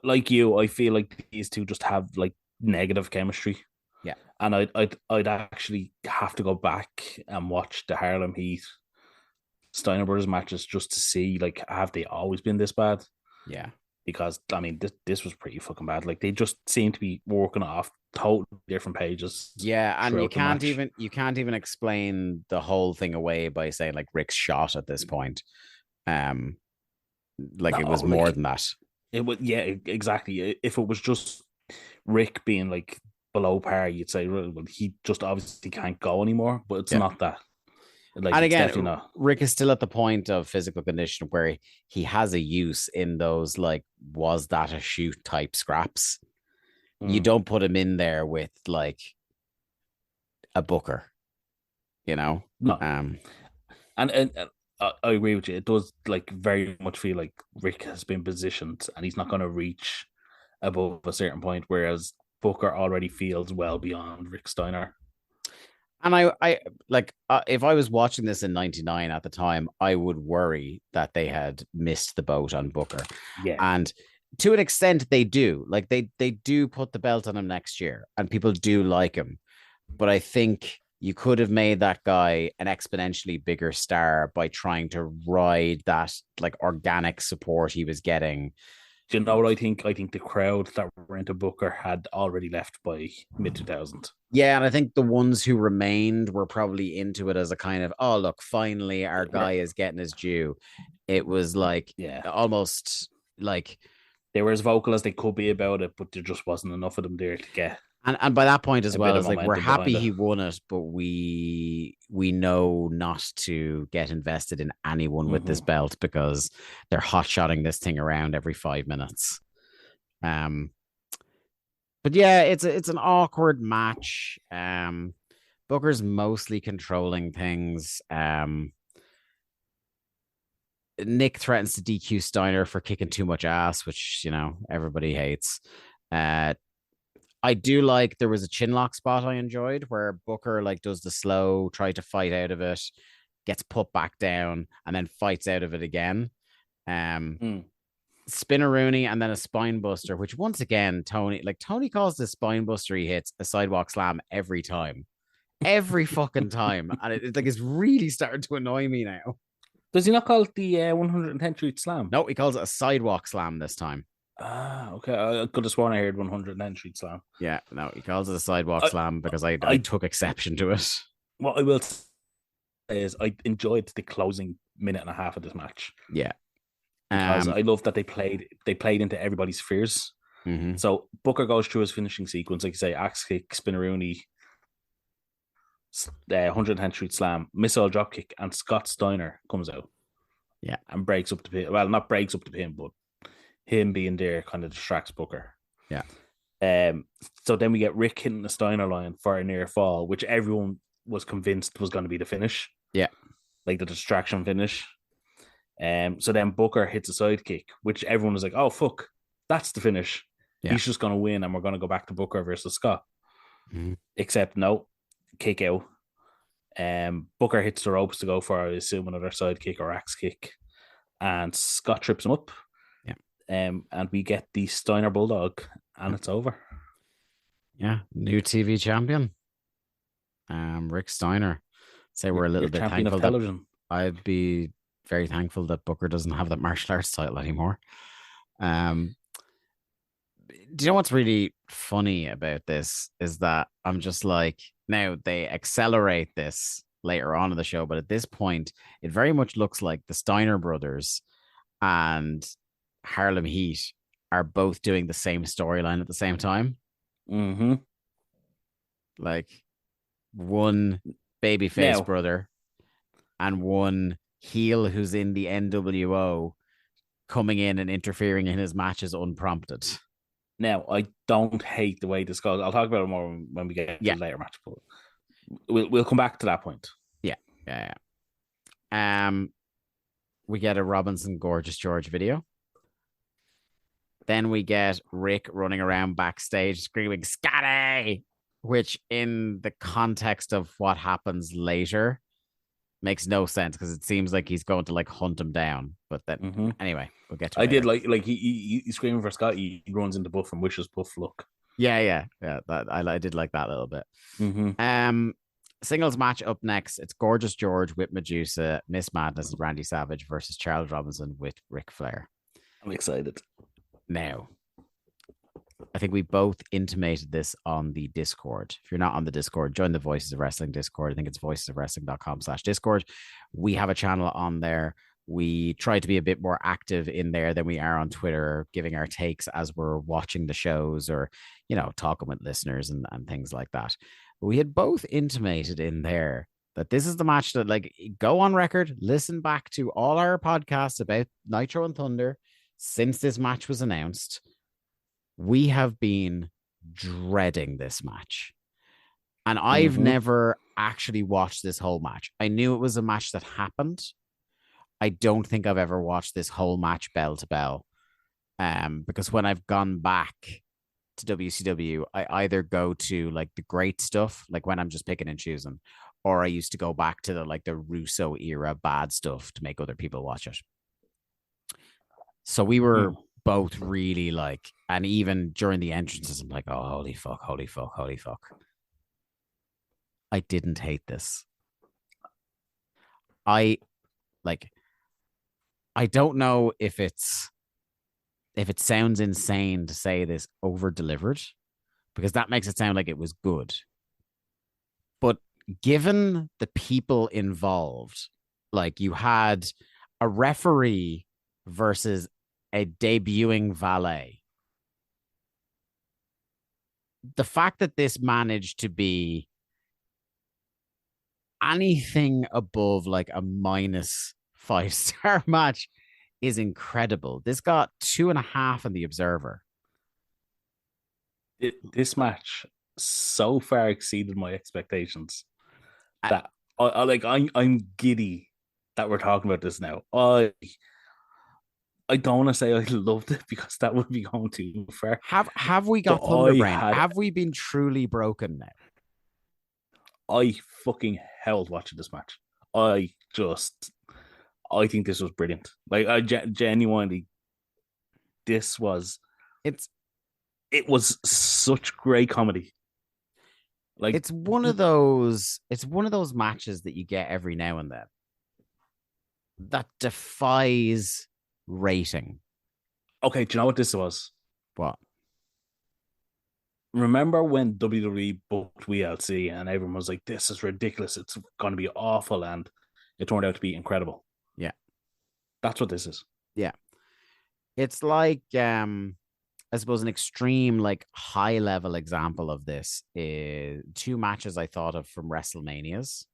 like you, I feel like these two just have like negative chemistry. Yeah, and I'd actually have to go back and watch the Harlem Heat Steiner Brothers matches just to see, like, have they always been this bad? Yeah, because I mean, this was pretty fucking bad. Like, they just seem to be working off totally different pages. Yeah, and you can't even explain the whole thing away by saying like Rick's shot at this point. Like, it was more than that. It was, yeah, exactly. If it was just Rick being like below par, you'd say, well, he just obviously can't go anymore. But it's not that. Like, and again, definitely not. Rick is still at the point of physical condition where he has a use in those, like, was that a shoot type scraps. You don't put him in there with like a Booker, you know? No. And I agree with you. It does, like, very much feel like Rick has been positioned and he's not going to reach above a certain point, whereas Booker already feels well beyond Rick Steiner. And I like, if I was watching this in '99 at the time, I would worry that they had missed the boat on Booker. Yeah, and to an extent, they do. Like, they do put the belt on him next year, and people do like him. But I think you could have made that guy an exponentially bigger star by trying to ride that, like, organic support he was getting. Do you know what I think? I think the crowd that were into Booker had already left by mid-2000. Yeah, and I think the ones who remained were probably into it as a kind of, oh, look, finally our guy is getting his due. It was like, almost like they were as vocal as they could be about it, but there just wasn't enough of them there to get. And by that point as well, it's like, we're happy he won it, but we know not to get invested in anyone with this belt because they're hot-shotting this thing around every 5 minutes. But yeah, it's an awkward match. Booker's mostly controlling things. Nick threatens to DQ Steiner for kicking too much ass, which, you know, everybody hates. I do like, there was a chin lock spot I enjoyed where Booker, like, does the slow, try to fight out of it, gets put back down, and then fights out of it again. Spinneroonie and then a spine buster, which, once again, Tony calls the spine buster he hits a sidewalk slam every time. Every fucking time. And it's really starting to annoy me now. Does he not call it the 110th Street Slam? No, he calls it a sidewalk slam this time. Okay. I could have sworn I heard 110th Street Slam. Yeah, no, he calls it a sidewalk slam because I took exception to it. What I will say is I enjoyed the closing minute and a half of this match. Yeah. Because I love that they played into everybody's fears. Mm-hmm. So Booker goes through his finishing sequence, like you say, axe kick, Spinneroonie, 110th Street Slam, missile drop kick, and Scott Steiner comes out. Yeah. And breaks up the pin. Well, not breaks up the pin, but him being there kind of distracts Booker. Yeah. So then we get Rick hitting the Steiner line for a near fall, which everyone was convinced was going to be the finish. Yeah. Like the distraction finish. So then Booker hits a side kick, which everyone was like, oh, fuck, that's the finish. Yeah. He's just going to win and we're going to go back to Booker versus Scott. Mm-hmm. Except no, kick out. Booker hits the ropes to go for, I assume, another side kick or axe kick. And Scott trips him up. Yeah. And we get the Steiner Bulldog and it's over. Yeah. New TV champion. Rick Steiner. Say we're a little bit thankful that I'd be very thankful that Booker doesn't have that martial arts title anymore. Do you know what's really funny about this is that I'm just like, now they accelerate this later on in the show, but at this point, it very much looks like the Steiner brothers and Harlem Heat are both doing the same storyline at the same time. Mm-hmm. Like, one babyface brother and one heel who's in the NWO coming in and interfering in his matches unprompted. Now, I don't hate the way this goes. I'll talk about it more when we get to the later match, but we'll come back to that point. Yeah. Yeah. We get a Robinson Gorgeous George video. Then we get Rick running around backstage screaming "Scotty," which in the context of what happens later makes no sense because it seems like he's going to like hunt him down. But then anyway, we'll get to it I later. did like he's screaming for Scott. He runs into Buff and wishes Buff luck. Yeah. I did like that a little bit. Singles match up next. It's Gorgeous George with Medusa, Miss Madness, and Randy Savage versus Charles Robinson with Ric Flair. I'm excited. Now, I think we both intimated this on the Discord. If you're not on the Discord, join the Voices of Wrestling Discord. I think it's voicesofwrestling.com/Discord. We have a channel on there. We try to be a bit more active in there than we are on Twitter, giving our takes as we're watching the shows or, talking with listeners and things like that. But we had both intimated in there that this is the match that, like, go on record, listen back to all our podcasts about Nitro and Thunder since this match was announced. We have been dreading this match. And I've never actually watched this whole match. I knew it was a match that happened. I don't think I've ever watched this whole match bell to bell. Because when I've gone back to WCW, I either go to like the great stuff, like when I'm just picking and choosing, or I used to go back to the Russo era bad stuff to make other people watch it. So we were both really like, and even during the entrances, I'm like, oh, holy fuck. I didn't hate this. I don't know if it sounds insane to say this over delivered, because that makes it sound like it was good. But given the people involved, like you had a referee versus a debuting valet. The fact that this managed to be anything above like a -5-star match is incredible. This got 2.5 in the Observer. This match so far exceeded my expectations that I'm giddy that we're talking about this now. I don't want to say I loved it because that would be going too far. Have we got Thunderbrain? Have we been truly broken now? I fucking held watching this match. I think this was brilliant. Like, I genuinely, it was such great comedy. Like, it's one of those matches that you get every now and then that defies rating. Okay, do you know what this was? What? Remember when WWE booked WLC and everyone was like, this is ridiculous, it's going to be awful, and it turned out to be incredible. Yeah. That's what this is. Yeah. It's like, I suppose an extreme, like high level example of this is 2 matches I thought of from WrestleManias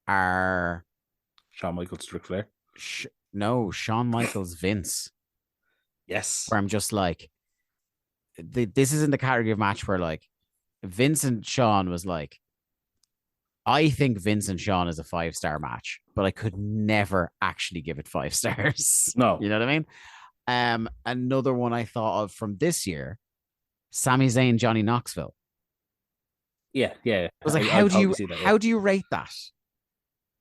are Shawn Michaels, Ric Flair. No, Shawn Michaels, Vince. Yes. Where I'm just like, this is in the category of match where like Vince and Shawn was like, I think Vince and Shawn is a 5-star match, but I could never actually give it 5 stars. No. You know what I mean? Another one I thought of from this year, Sami Zayn, Johnny Knoxville. Yeah. I was like, how do you rate that?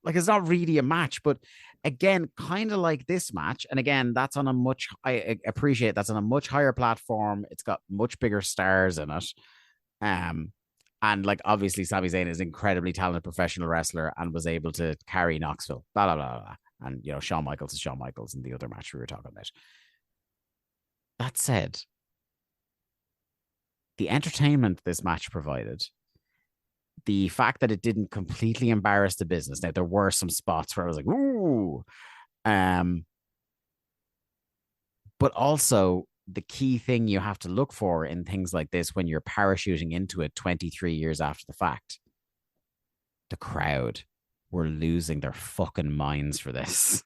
Like, it's not really a match, but again, kind of like this match. And again, I appreciate that's on a much higher platform. It's got much bigger stars in it. And like, obviously Sami Zayn is an incredibly talented professional wrestler and was able to carry Knoxville, blah, blah, blah, blah. And, Shawn Michaels is Shawn Michaels in the other match we were talking about. That said, the entertainment this match provided, the fact that it didn't completely embarrass the business. Now, there were some spots where I was like, ooh. But also, the key thing you have to look for in things like this when you're parachuting into it 23 years after the fact, the crowd were losing their fucking minds for this.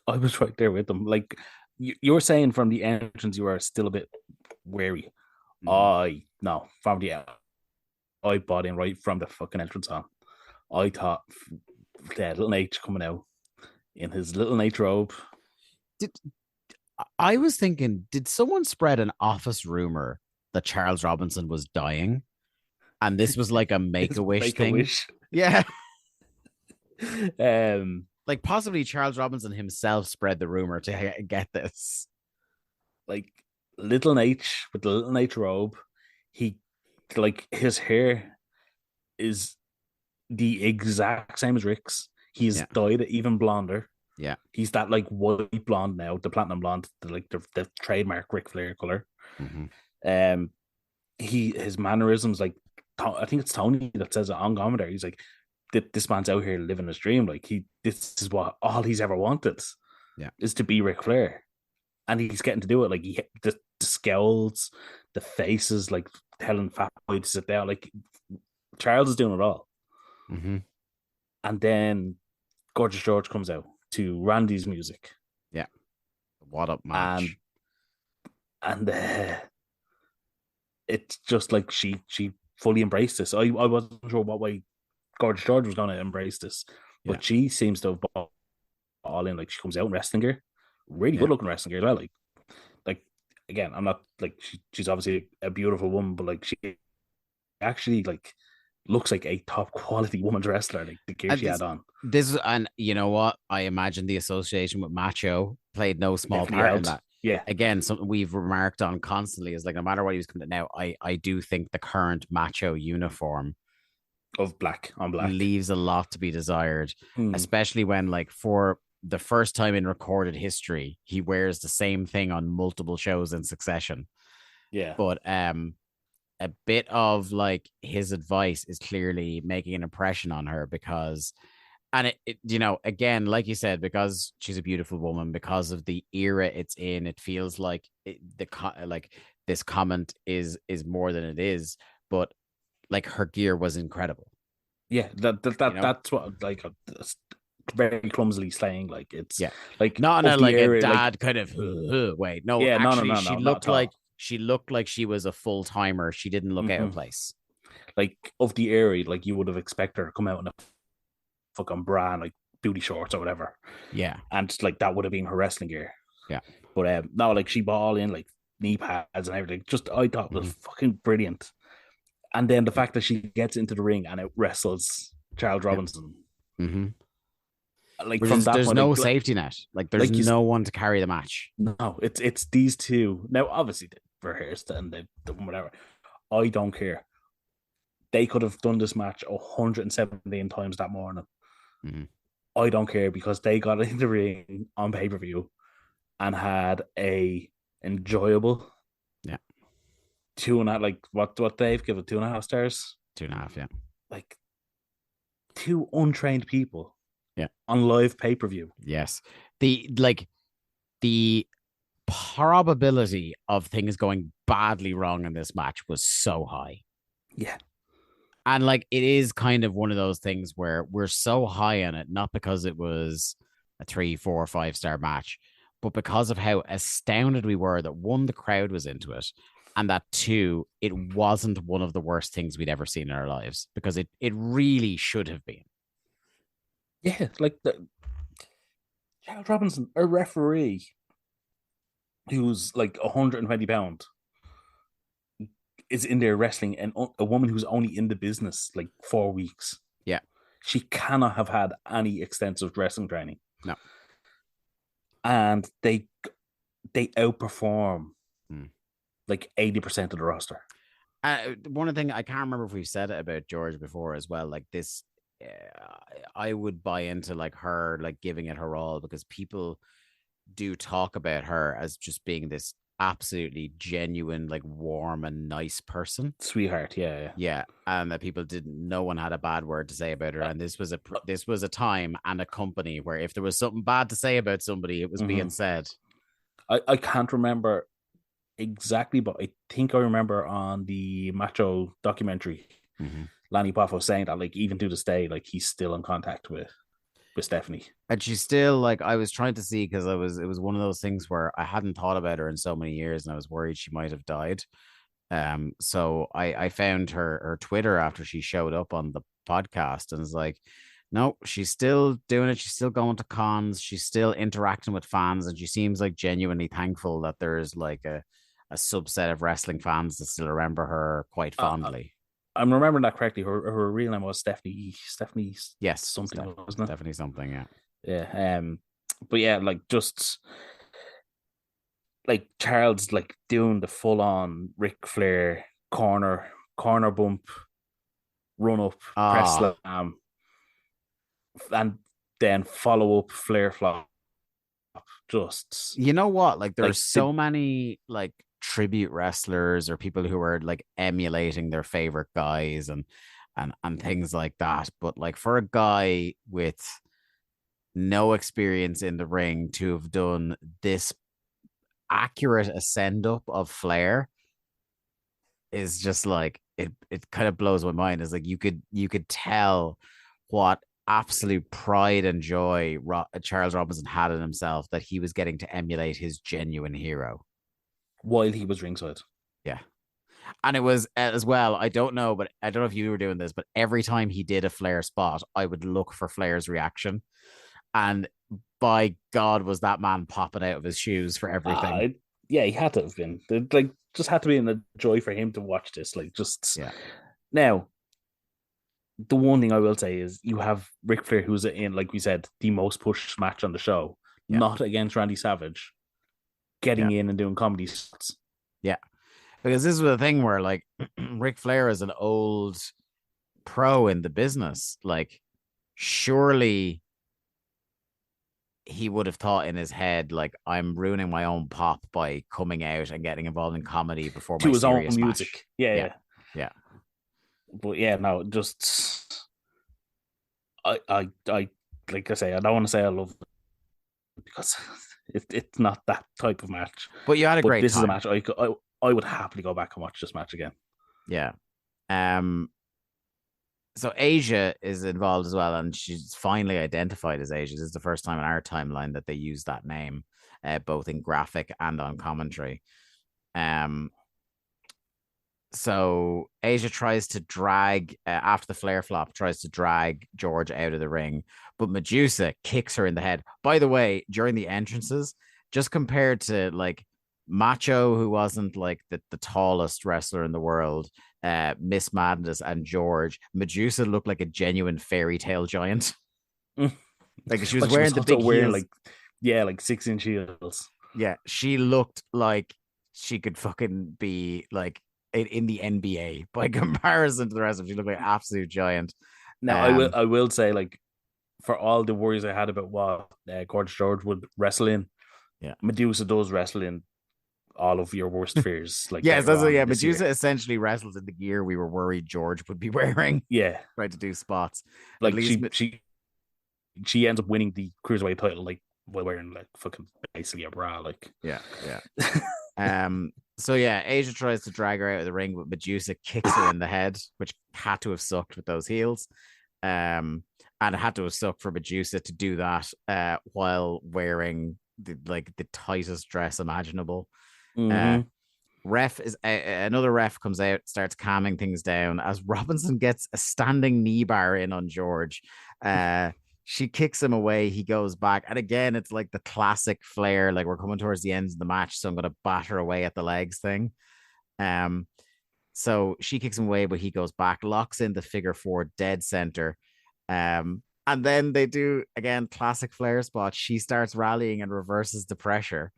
I was right there with them. Like, you were saying from the entrance, you were still a bit wary. No, from the I bought in right from the fucking entrance on. I thought Little Nate coming out in his Little Nate robe. I was thinking, did someone spread an office rumor that Charles Robinson was dying, and this was like a Make-A-Wish thing? Make-A-Wish. Yeah. Um, Like possibly Charles Robinson himself spread the rumor to get this. like Little Nate with the Little Nate robe, he like his hair is the exact same as Rick's. He's dyed it even blonder. Yeah, he's that like white blonde now, the platinum blonde, the trademark Ric Flair color. Mm-hmm. His mannerisms, like I think it's Tony that says it on commentary. He's like, this man's out here living his dream. Like this is what all he's ever wanted. Yeah, is to be Ric Flair, and he's getting to do it. Like the scowls, the faces, like telling Fat Boy to sit down. Like Charles is doing it all. Mm-hmm. And then Gorgeous George comes out to Randy's music. Yeah, what up match? And it's just like she fully embraced this. I wasn't sure what way Gorgeous George was going to embrace this, but she seems to have bought all in. Like she comes out in wrestling gear, really good looking wrestling gear as well. Like again, I'm not like she's obviously a beautiful woman, but like she actually like looks like a top quality woman's wrestler. Like the gear she had on. This, and you know what? I imagine the association with Macho played no small part in that. Yeah. Again, something we've remarked on constantly is like no matter what he was coming to now, I do think the current Macho uniform of black on black leaves a lot to be desired, especially when like for the first time in recorded history, he wears the same thing on multiple shows in succession. Yeah. But a bit of like his advice is clearly making an impression on her because, and it you know, again, like you said, because she's a beautiful woman, because of the era it's in, it feels like like this comment is more than it is, but like her gear was incredible. Yeah, that's what like very clumsily saying. Like it's like not in a, like era, a dad like, kind of way. No, yeah, actually, no, she looked like she looked like she was a full timer. She didn't look out of place. Like of the era, like you would have expected her to come out in a fucking bra and like booty shorts or whatever. Yeah, and like that would have been her wrestling gear. Yeah, but no, like she bought all in like knee pads and everything. Just I thought it was fucking brilliant. And then the fact that she gets into the ring and it wrestles Charles Robinson. Like from that there's point, no like, safety net. Like there's like no one to carry the match. No, it's these two. Now, obviously, for Hurst and whatever. I don't care. They could have done this match 117 times that morning. I don't care because they got in the ring on pay-per-view and had a enjoyable 2.5, like what Dave give it 2.5 stars? 2.5, yeah. Like two untrained people, on live pay-per-view. Yes, the probability of things going badly wrong in this match was so high. Yeah, and like it is kind of one of those things where we're so high on it, not because it was a 3, 4, 5-star match, but because of how astounded we were that one, the crowd was into it. And that two, it wasn't one of the worst things we'd ever seen in our lives because it really should have been. Yeah, like Charles Robinson, a referee who's like 120 pounds, is in there wrestling, and a woman who's only in the business like 4 weeks. Yeah, she cannot have had any extensive wrestling training. No, and they outperform. Like 80% of the roster. One thing I can't remember if we've said it about George before as well. Like this, I would buy into like her, like giving it her all because people do talk about her as just being this absolutely genuine, like warm and nice person, sweetheart. Yeah, and that no one had a bad word to say about her. And this was a time and a company where if there was something bad to say about somebody, it was being said. I can't remember exactly, but I think I remember on the Macho documentary, Lanny Poffo saying that like even to this day, like he's still in contact with Stephanie, and she's still like, I was trying to see because it was one of those things where I hadn't thought about her in so many years and I was worried she might have died, So I found her Twitter after she showed up on the podcast and was like, no, she's still doing it. She's still going to cons. She's still interacting with fans, and she seems like genuinely thankful that there's like a subset of wrestling fans that still remember her quite fondly. I'm remembering that correctly. Her real name was Stephanie. Yes, Something, wasn't it? Stephanie something. Yeah. Yeah. But yeah, like just like Charles like doing the full on Ric Flair corner bump, run up, press slam, and then follow up Flair flop. Just you know what? Like there's like so many like tribute wrestlers or people who are like emulating their favorite guys and things like that. But like for a guy with no experience in the ring to have done this accurate a send up of Flair is just like it kind of blows my mind. Is like you could tell what absolute pride and joy Charles Robinson had in himself that he was getting to emulate his genuine hero while he was ringside. Yeah. And it was as well, I don't know if you were doing this, but every time he did a Flair spot, I would look for Flair's reaction. And by God, was that man popping out of his shoes for everything. Yeah, he had to have been. Like, just had to be in a joy for him to watch this. Like, just yeah. Now, the one thing I will say is you have Ric Flair, who's in, like we said, the most pushed match on the show, not against Randy Savage, getting in and doing comedy spots. Yeah. Because this was a thing where, like, Ric Flair is an old pro in the business. Like, surely he would have thought in his head, like, I'm ruining my own pop by coming out and getting involved in comedy before my his serious own match. music. Yeah. But yeah, no, just I like I say, I don't want to say I love it because it's not that type of match. But you had a great this time. is a match I would happily go back and watch this match again. Yeah. So Asia is involved as well, and she's finally identified as Asia. This is the first time in our timeline that they use that name, both in graphic and on commentary. So Asia tries to drag after the Flair flop, tries to drag George out of the ring, but Medusa kicks her in the head. By the way, during the entrances, just compared to like Macho, who wasn't like the tallest wrestler in the world, Miss Madness and George, Medusa looked like a genuine fairy tale giant. Like she was wearing the big heels. like 6-inch heels. Yeah, she looked like she could fucking be like in the NBA by comparison to the rest of them. She looked like an absolute giant. Now, I will say, like, for all the worries I had about what Gorgeous George would wrestle in, Medusa does wrestle in all of your worst fears. Like, Medusa essentially wrestles in the gear we were worried George would be wearing. Yeah, tried to do spots. Like she ends up winning the cruiserweight title like while wearing like fucking basically a bra. Like, yeah. So yeah, Asia tries to drag her out of the ring, but Medusa kicks her in the head, which had to have sucked with those heels. And it had to have sucked for Medusa to do that while wearing the tightest dress imaginable. Mm-hmm. Another ref comes out, starts calming things down as Robinson gets a standing knee bar in on George. She kicks him away. He goes back. And again, it's like the classic Flair, like we're coming towards the ends of the match, so I'm going to batter away at the legs thing. So she kicks him away, but he goes back, locks in the figure 4 dead center. And then they do, again, classic Flair spot. She starts rallying and reverses the pressure.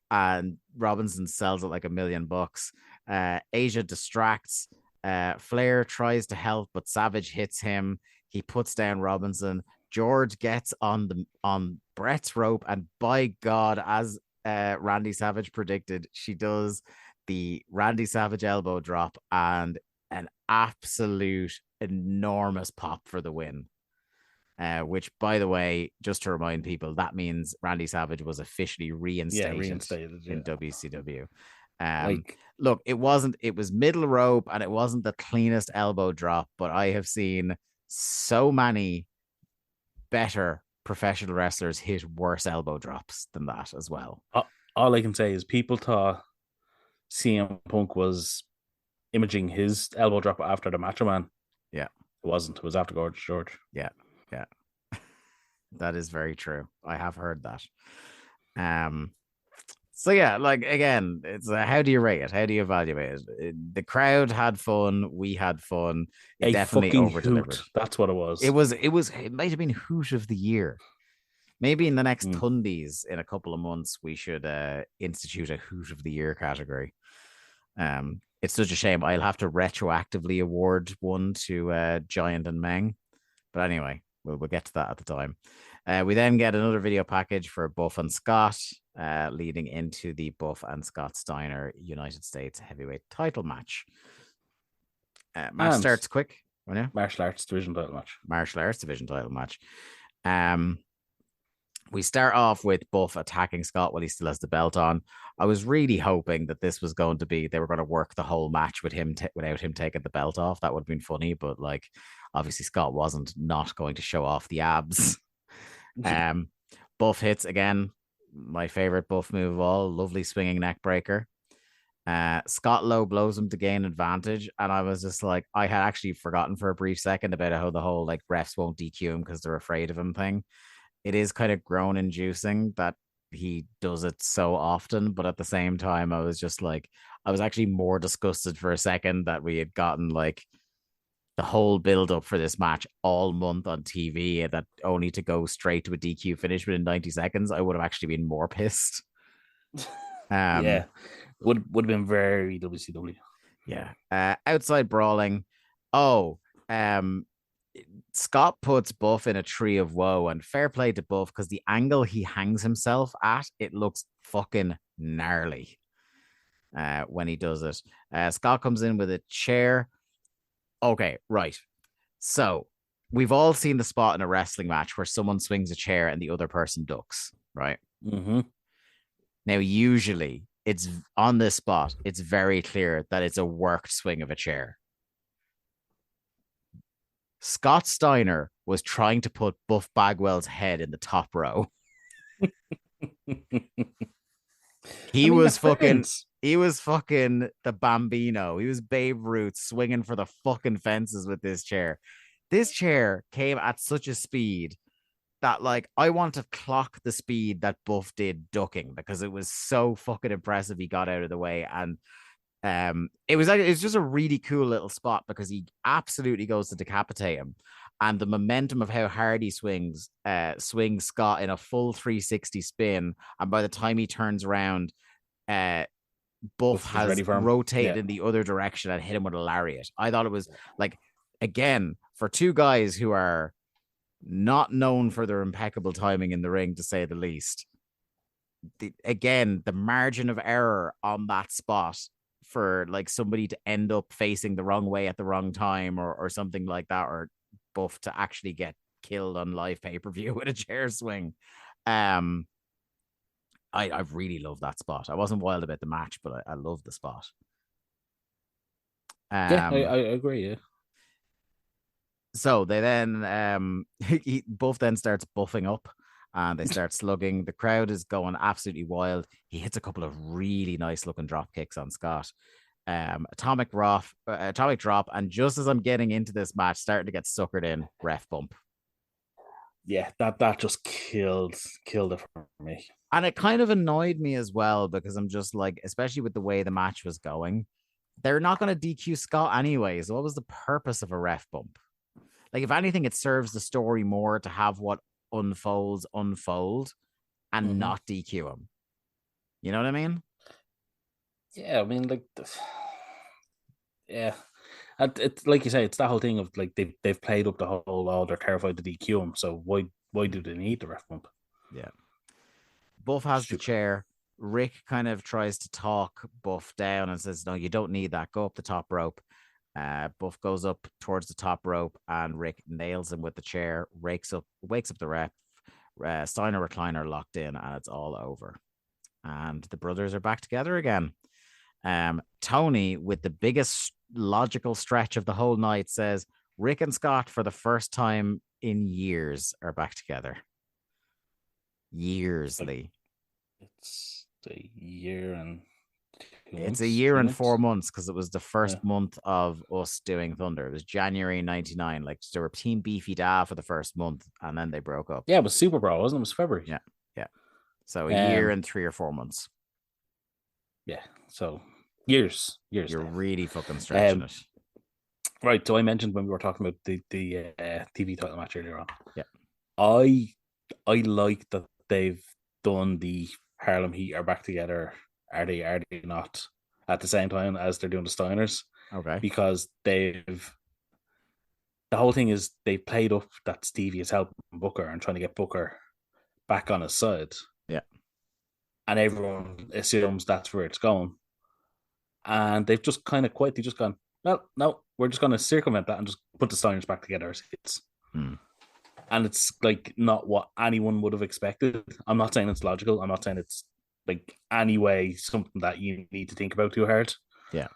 And Robinson sells it like $1 million. Asia distracts. Flair tries to help, but Savage hits him. He puts down Robinson. George gets on Brett's rope, and by God, as Randy Savage predicted, she does the Randy Savage elbow drop and an absolute enormous pop for the win. Which, by the way, just to remind people, that means Randy Savage was officially reinstated in WCW. Look, it was middle rope and it wasn't the cleanest elbow drop, but I have seen so many better professional wrestlers hit worse elbow drops than that as well. All I can say is people thought CM Punk was imaging his elbow drop after the Macho Man. Yeah. It wasn't. It was after Gorgeous George. Yeah. That is very true. I have heard that. So yeah, like again, it's how do you rate it? How do you evaluate it? The crowd had fun. We had fun. It A definitely fucking over delivered. hoot. That's what it was. It might have been Hoot of the Year. Maybe in the next Mm. Tundies in a couple of months, we should institute a Hoot of the Year category. It's such a shame. I'll have to retroactively award one to Giant and Meng. But anyway, we'll get to that at the time. We then get another video package for Buff and Scott, leading into the Buff and Scott Steiner United States heavyweight title match. Match starts quick. Martial Arts Division title match. Martial Arts Division title match. We start off with Buff attacking Scott while he still has the belt on. I was really hoping that this was going to be, they were going to work the whole match with him without him taking the belt off. That would have been funny, but like obviously Scott wasn't not going to show off the abs. Buff hits again, my favorite Buff move of all, lovely swinging neck breaker. Scott low blows him to gain advantage, and I was just like, I had actually forgotten for a brief second about how the whole like refs won't DQ him because they're afraid of him thing. It is kind of grown inducing that he does it so often, but at the same time, I was just like, I was actually more disgusted for a second that we had gotten like the whole build up for this match all month on TV, and that only to go straight to a DQ finish within 90 seconds. I would have actually been more pissed. Yeah, would have been very WCW. Yeah. Outside brawling. Scott puts Buff in a tree of woe, and fair play to Buff because the angle he hangs himself at, it looks fucking gnarly when he does it. Scott comes in with a chair. Okay, right. So we've all seen the spot in a wrestling match where someone swings a chair and the other person ducks, right? Mm-hmm. Now, usually it's on this spot, it's very clear that it's a worked swing of a chair. Scott Steiner was trying to put Buff Bagwell's head in the top row. He was fucking the Bambino. He was Babe Ruth swinging for the fucking fences with this chair. This chair came at such a speed that like I want to clock the speed that Buff did ducking because it was so fucking impressive. He got out of the way, and it was just a really cool little spot because he absolutely goes to decapitate him, and the momentum of how hard he swings Scott in a full 360 spin, and by the time he turns around, Buff has rotated in the other direction and hit him with a lariat. I thought it was like, again, for two guys who are not known for their impeccable timing in the ring, to say the least. The margin of error on that spot for like somebody to end up facing the wrong way at the wrong time or something like that, or Buff to actually get killed on live pay-per-view with a chair swing. I really love that spot. I wasn't wild about the match, but I love the spot. Yeah, I agree. Yeah. So they then Buff then starts buffing up and they start slugging. The crowd is going absolutely wild. He hits a couple of really nice looking drop kicks on Scott. Atomic drop, and just as I'm getting into this match, starting to get suckered in, ref bump. Yeah, that just killed it for me. And it kind of annoyed me as well because I'm just like, especially with the way the match was going, they're not going to DQ Scott anyway. So what was the purpose of a ref bump? Like, if anything, it serves the story more to have what unfold and not DQ him. You know what I mean? Yeah, I mean, like, yeah. It's like you say, it's that whole thing of like they've played up the whole, they're terrified to DQ him. So why do they need the ref bump? Yeah. Buff has the chair. Rick kind of tries to talk Buff down and says, no, you don't need that. Go up the top rope. Buff goes up towards the top rope and Rick nails him with the chair, wakes up the ref. Steiner recliner locked in, and it's all over. And the brothers are back together again. Tony, with the biggest logical stretch of the whole night, says Rick and Scott, for the first time in years, are back together. Years, Lee. It's a year and It's a year and 4 months because it was the first month of us doing Thunder. It was January 99. Like, they were Team Beefy Da for the first month, and then they broke up. Yeah, it was Super Brawl, wasn't it? It was February. Yeah. So a year and 3 or 4 months. Yeah, so years. You're really fucking stretching it. Right, so I mentioned when we were talking about the TV title match earlier on. Yeah. I like that they've done the Harlem Heat are back together. Are they not at the same time as they're doing the Steiners? Okay. Because the whole thing is they played up that Stevie is helping Booker and trying to get Booker back on his side. Yeah. And everyone assumes that's where it's going. And they've just kind of quietly just gone, well, no, we're just going to circumvent that and just put the Steiners back together as hits. And it's like not what anyone would have expected. I'm not saying it's logical. I'm not saying it's like anyway something that you need to think about too hard. Yeah.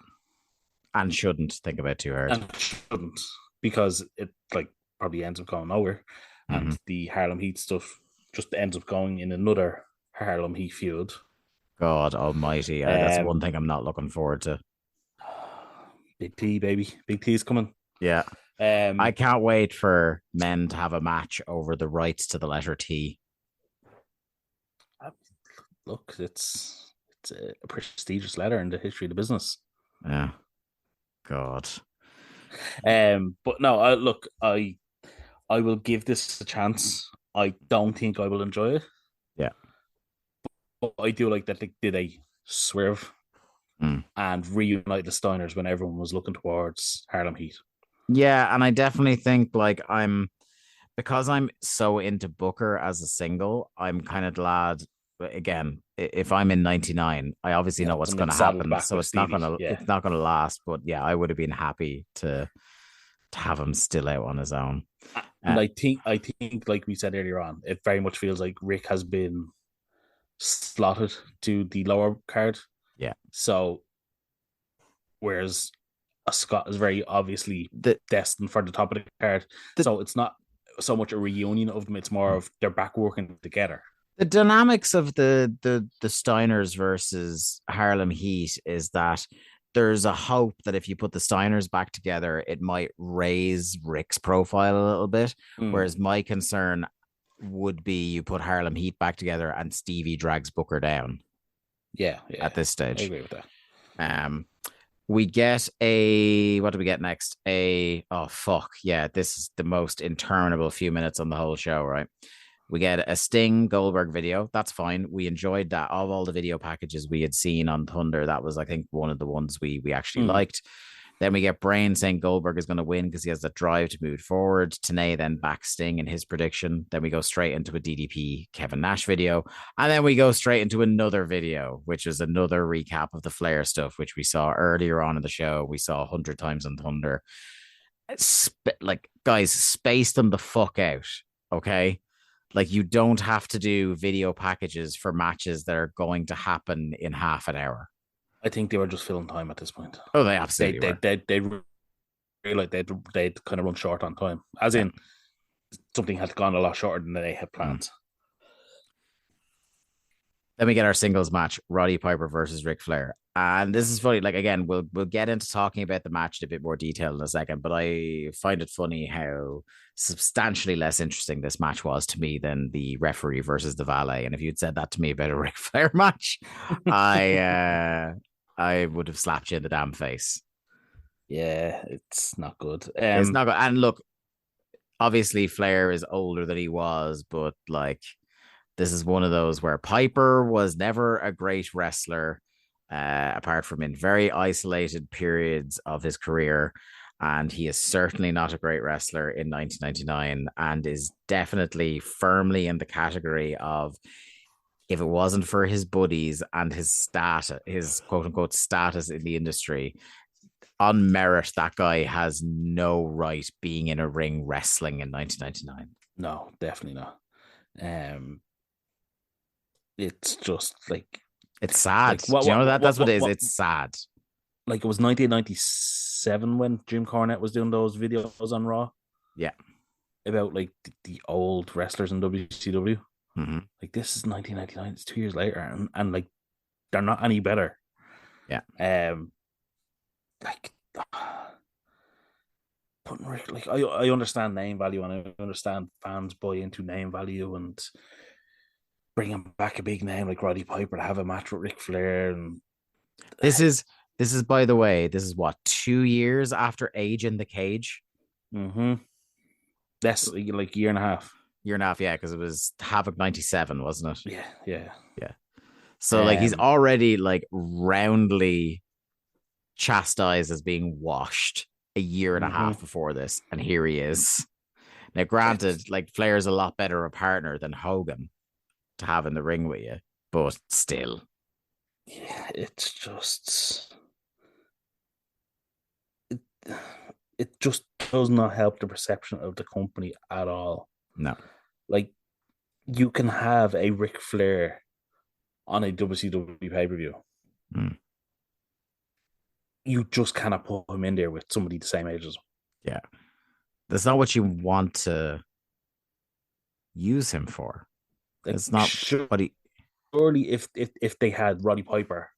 And shouldn't think about too hard. And shouldn't, because it like probably ends up going nowhere. And the Harlem Heat stuff just ends up going in another Harlem Heat feud. God almighty. That's one thing I'm not looking forward to. Big T, baby. Big T is coming. Yeah. I can't wait for men to have a match over the rights to the letter T. Look, it's a prestigious letter in the history of the business. Yeah. God. But no, I will give this a chance. I don't think I will enjoy it. Yeah. But I do like that they did a swerve and reunite the Steiners when everyone was looking towards Harlem Heat. Yeah, and I definitely think like because I'm so into Booker as a single, I'm kind of glad. Again, if I'm in 99, I obviously know what's going to happen, so it's not going to last. But yeah, I would have been happy to have him still out on his own. And I think like we said earlier on, it very much feels like Rick has been slotted to the lower card. Yeah. So whereas a Scott is very obviously destined for the top of the card. So it's not so much a reunion of them, it's more of they're back working together. The dynamics of the Steiners versus Harlem Heat is that there's a hope that if you put the Steiners back together, it might raise Rick's profile a little bit. Whereas my concern would be you put Harlem Heat back together and Stevie drags Booker down. Yeah. At this stage. I agree with that. We get what do we get next? This is the most interminable few minutes on the whole show, right? We get a Sting Goldberg video. That's fine. We enjoyed that. Of all the video packages we had seen on Thunder, that was, I think, one of the ones we actually liked. Then we get Brain saying Goldberg is going to win because he has that drive to move forward. Tenay then backs Sting in his prediction. Then we go straight into a DDP Kevin Nash video. And then we go straight into another video, which is another recap of the Flair stuff, which we saw earlier on in the show. We saw 100 times on Thunder. Guys, space them the fuck out, okay? Like, you don't have to do video packages for matches that are going to happen in half an hour. I think they were just filling time at this point. Oh, they absolutely were. They realized they'd kind of run short on time. As in, something had gone a lot shorter than they had planned. Then we get our singles match, Roddy Piper versus Ric Flair. And this is funny. Like, again, we'll get into talking about the match in a bit more detail in a second, but I find it funny how substantially less interesting this match was to me than the referee versus the valet. And if you'd said that to me about a Ric Flair match, I would have slapped you in the damn face. Yeah, it's not good. It's not good. And look, obviously Flair is older than he was, but like, this is one of those where Piper was never a great wrestler, apart from in very isolated periods of his career. And he is certainly not a great wrestler in 1999 and is definitely firmly in the category of, if it wasn't for his buddies and his status, his quote unquote status in the industry, on merit, that guy has no right being in a ring wrestling in 1999. No, definitely not. It's just like, it's sad. Like, Do you know that? That's what it is. It's sad. Like, it was 1997 when Jim Cornette was doing those videos on Raw. Yeah. About like the old wrestlers in WCW. Mm-hmm. Like, this is 1999. It's 2 years later, and like, they're not any better. Yeah. Like, putting Rick, like, I understand name value, and I understand fans buy into name value, and bringing back a big name like Roddy Piper to have a match with Ric Flair, and This is by the way, this is what, 2 years after Age in the Cage? That's like year and a half. Year and a half, yeah, because it was Havoc 97, wasn't it? Yeah. So like he's already like roundly chastised as being washed a year and a half before this, and here he is. Now, granted, like Flair's a lot better a partner than Hogan to have in the ring with you, but still. Yeah, it's just it just does not help the perception of the company at all. No. Like, you can have a Ric Flair on a WCW pay-per-view. You just cannot put him in there with somebody the same age as him. Yeah. That's not what you want to use him for. Like, it's not what he... Surely if they had Roddy Piper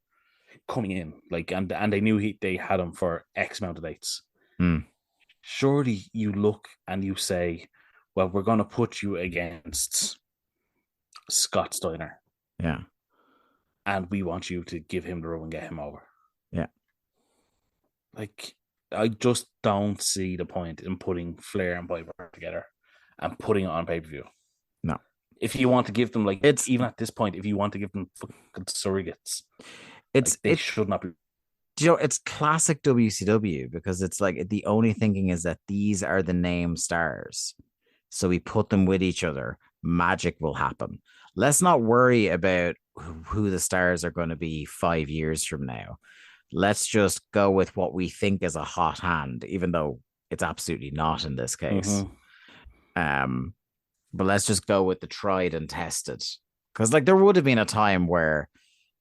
coming in, like, and they knew they had him for X amount of dates, surely you look and you say, well, we're going to put you against Scott Steiner. Yeah. And we want you to give him the rub and get him over. Yeah. Like, I just don't see the point in putting Flair and Piper together and putting it on pay-per-view. No. If you want to give them, like, it's even at this point, if you want to give them fucking surrogates, they should not be. You know, it's classic WCW, because it's like the only thinking is that these are the name stars. So we put them with each other. Magic will happen. Let's not worry about who the stars are going to be 5 years from now. Let's just go with what we think is a hot hand, even though it's absolutely not in this case. But let's just go with the tried and tested. Because like there would have been a time where,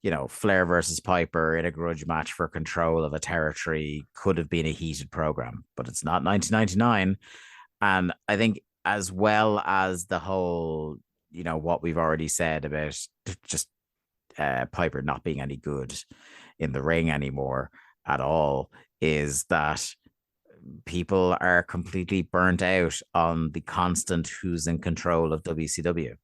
you know, Flair versus Piper in a grudge match for control of a territory could have been a heated program, but it's not 1999. And I think, as well as the whole, you know, what we've already said about just Piper not being any good in the ring anymore at all, is that people are completely burnt out on the constant who's in control of WCW.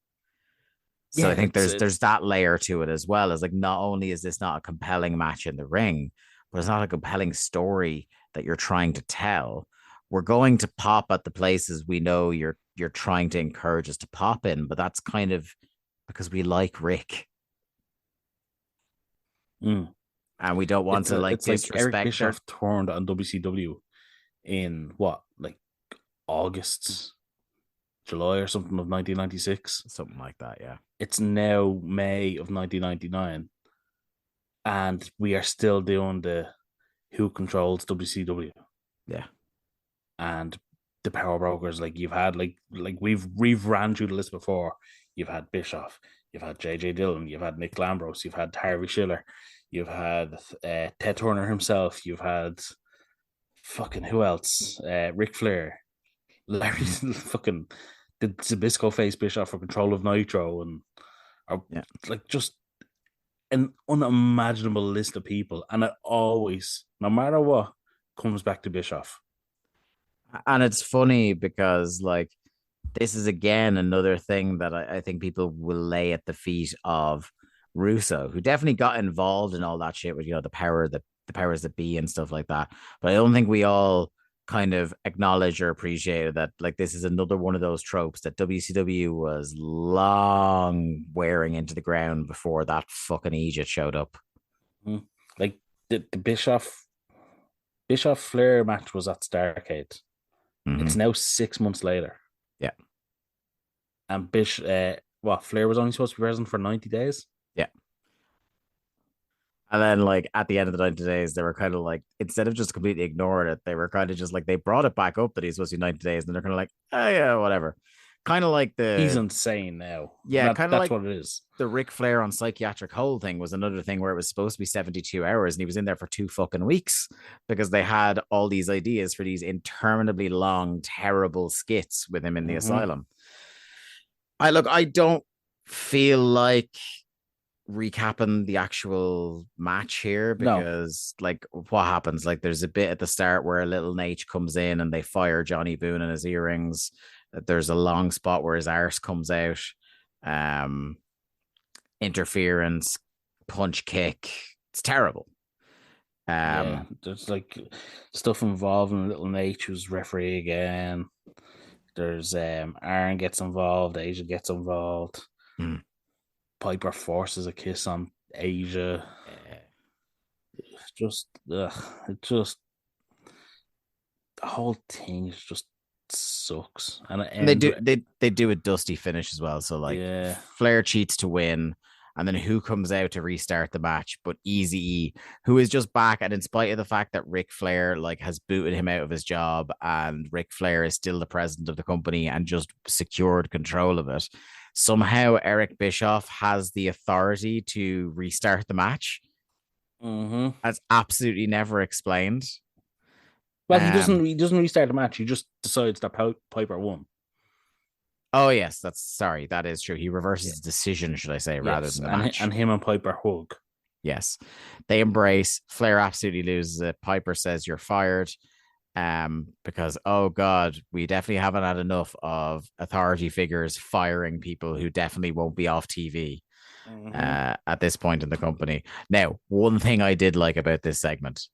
So I think there's that layer to it as well, as like, not only is this not a compelling match in the ring, but it's not a compelling story that you're trying to tell. We're going to pop at the places we know you're trying to encourage us to pop in, but that's kind of because we like Rick. And we don't want to disrespect like Eric Bischoff turned on WCW in what, like August, July or something of 1996. Something like that, yeah. It's now May of 1999. And we are still doing the who controls WCW. Yeah. And the power brokers, like you've had, like we've ran through the list before. You've had Bischoff, you've had JJ Dillon, you've had Nick Lambros, you've had Harvey Schiller, you've had Ted Turner himself, you've had fucking who else? Ric Flair, Larry fucking the Zbyszko face Bischoff for control of Nitro, and like just an unimaginable list of people, and it always, no matter what, comes back to Bischoff. And it's funny because, like, this is again another thing that I think people will lay at the feet of Russo, who definitely got involved in all that shit with, you know, the powers that be and stuff like that. But I don't think we all kind of acknowledge or appreciate that, like, this is another one of those tropes that WCW was long wearing into the ground before that fucking Egypt showed up. Like the Bischoff Flair match was at Starrcade. It's now 6 months later. Yeah. And Flair was only supposed to be present for 90 days? Yeah. And then, like, at the end of the 90 days, they were kind of like, instead of just completely ignoring it, they were kind of just like, they brought it back up that he's supposed to be 90 days, and they're kind of like, oh, yeah, whatever. Kind of like he's insane now. Yeah, kind of that's like what it is. The Ric Flair on psychiatric hold thing was another thing where it was supposed to be 72 hours, and he was in there for 2 fucking weeks because they had all these ideas for these interminably long, terrible skits with him in the asylum. I don't feel like recapping the actual match here No. because like what happens, like there's a bit at the start where a little Nate comes in and they fire Johnny Boone and his earrings. There's a long spot where his arse comes out. Interference, punch kick. It's terrible. Yeah, there's like stuff involving little Nate who's referee again. There's Aaron gets involved, Asia gets involved. Piper forces a kiss on Asia. It's just the whole thing just sucks. And they do a dusty finish as well. So like Flair cheats to win. And then who comes out to restart the match? But Eazy-E, who is just back, and in spite of the fact that Ric Flair like has booted him out of his job, and Ric Flair is still the president of the company and just secured control of it, somehow Eric Bischoff has the authority to restart the match. That's absolutely never explained. Well, he doesn't restart the match. He just decides that Piper won. Oh yes, that is true. He reverses his decision, should I say, rather than the match. And him and Piper hug. Yes, they embrace. Flair absolutely loses it. Piper says you're fired, because oh god, we definitely haven't had enough of authority figures firing people who definitely won't be off TV at this point in the company. Now, one thing I did like about this segment,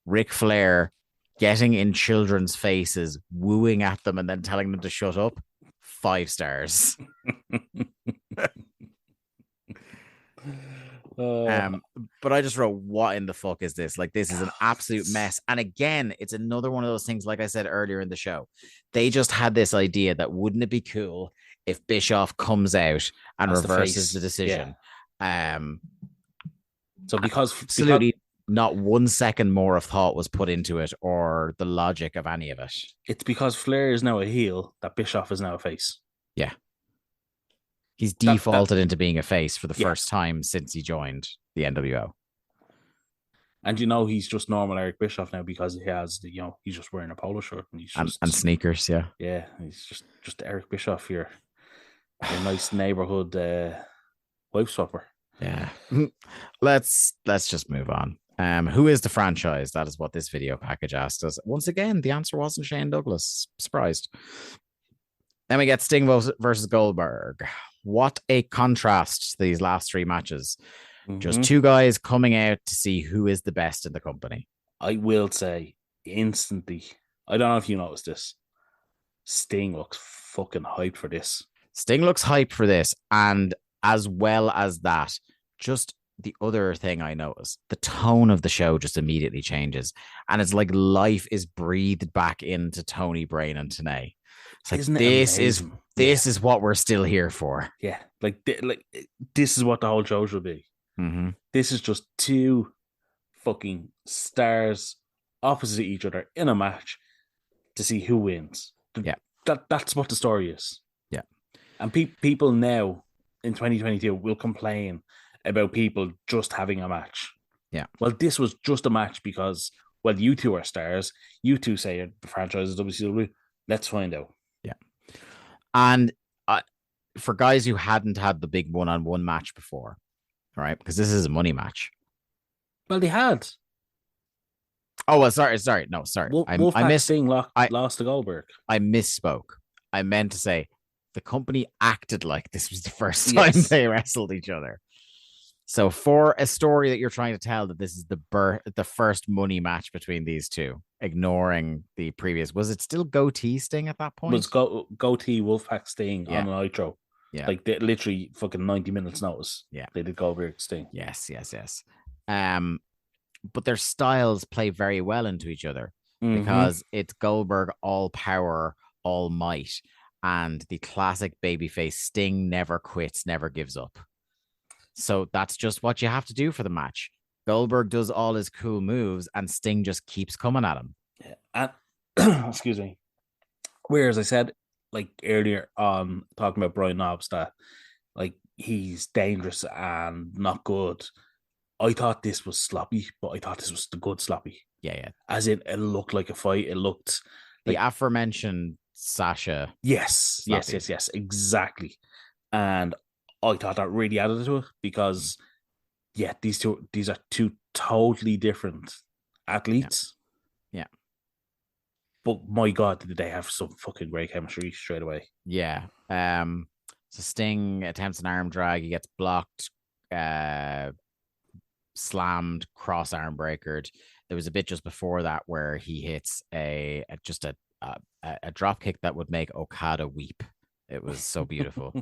Ric Flair getting in children's faces, wooing at them, and then telling them to shut up. 5 stars. But I just wrote, what in the fuck is this? Like, this is an absolute mess. And again, it's another one of those things, like I said earlier in the show, they just had this idea that wouldn't it be cool if Bischoff comes out and reverses the decision? So because not 1 second more of thought was put into it or the logic of any of it. It's because Flair is now a heel that Bischoff is now a face. Yeah. He's defaulted into being a face for the first time since he joined the NWO. And he's just normal Eric Bischoff now because he has he's just wearing a polo shirt and he's just, and sneakers, yeah. Yeah, he's just Eric Bischoff here. A nice neighborhood wife swapper. Yeah. Let's just move on. Who is the franchise? That is what this video package asked us. Once again, the answer wasn't Shane Douglas. Surprised. Then we get Sting versus Goldberg. What a contrast to these last 3 matches. Just 2 guys coming out to see who is the best in the company. I will say instantly, I don't know if you noticed this, Sting looks fucking hyped for this. Sting looks hyped for this. And as well as that, just the other thing I noticed, the tone of the show just immediately changes. And it's like life is breathed back into Tony, Brain, and Tenay. It's like, this is what we're still here for. Yeah, like this is what the whole show should be. This is just 2 fucking stars opposite each other in a match to see who wins. Yeah, that's what the story is. Yeah, and people now in 2022 will complain about people just having a match. Yeah, well, this was just a match because you 2 are stars. You 2 say the franchise is WCW. Let's find out. Yeah, and for guys who hadn't had the big one-on-one match before, right? Because this is a money match. Well, they had. Oh, well, sorry. No, sorry. I missed. Sting lost to Goldberg. I misspoke. I meant to say the company acted like this was the first time they wrestled each other. So for a story that you're trying to tell that this is the first money match between these 2, ignoring the previous, was it still Goatee Sting at that point? It was Goatee Wolfpack Sting on Nitro. Yeah, like they literally fucking 90 minutes notice. Yeah, they did Goldberg Sting. Yes. But their styles play very well into each other because it's Goldberg all power, all might, and the classic babyface Sting never quits, never gives up. So that's just what you have to do for the match. Goldberg does all his cool moves and Sting just keeps coming at him. Yeah. And excuse me. Whereas I said, like earlier on, talking about Brian Knobbs, that like he's dangerous and not good. I thought this was sloppy, but I thought this was the good sloppy. Yeah. As in, it looked like a fight. It looked like the aforementioned Sasha. Yes, exactly. And I thought that really added to it because, yeah, these are two totally different athletes. Yeah. But my God, did they have some fucking great chemistry straight away? Yeah. So Sting attempts an arm drag. He gets blocked, slammed, cross arm breakered. There was a bit just before that where he hits a drop kick that would make Okada weep. It was so beautiful.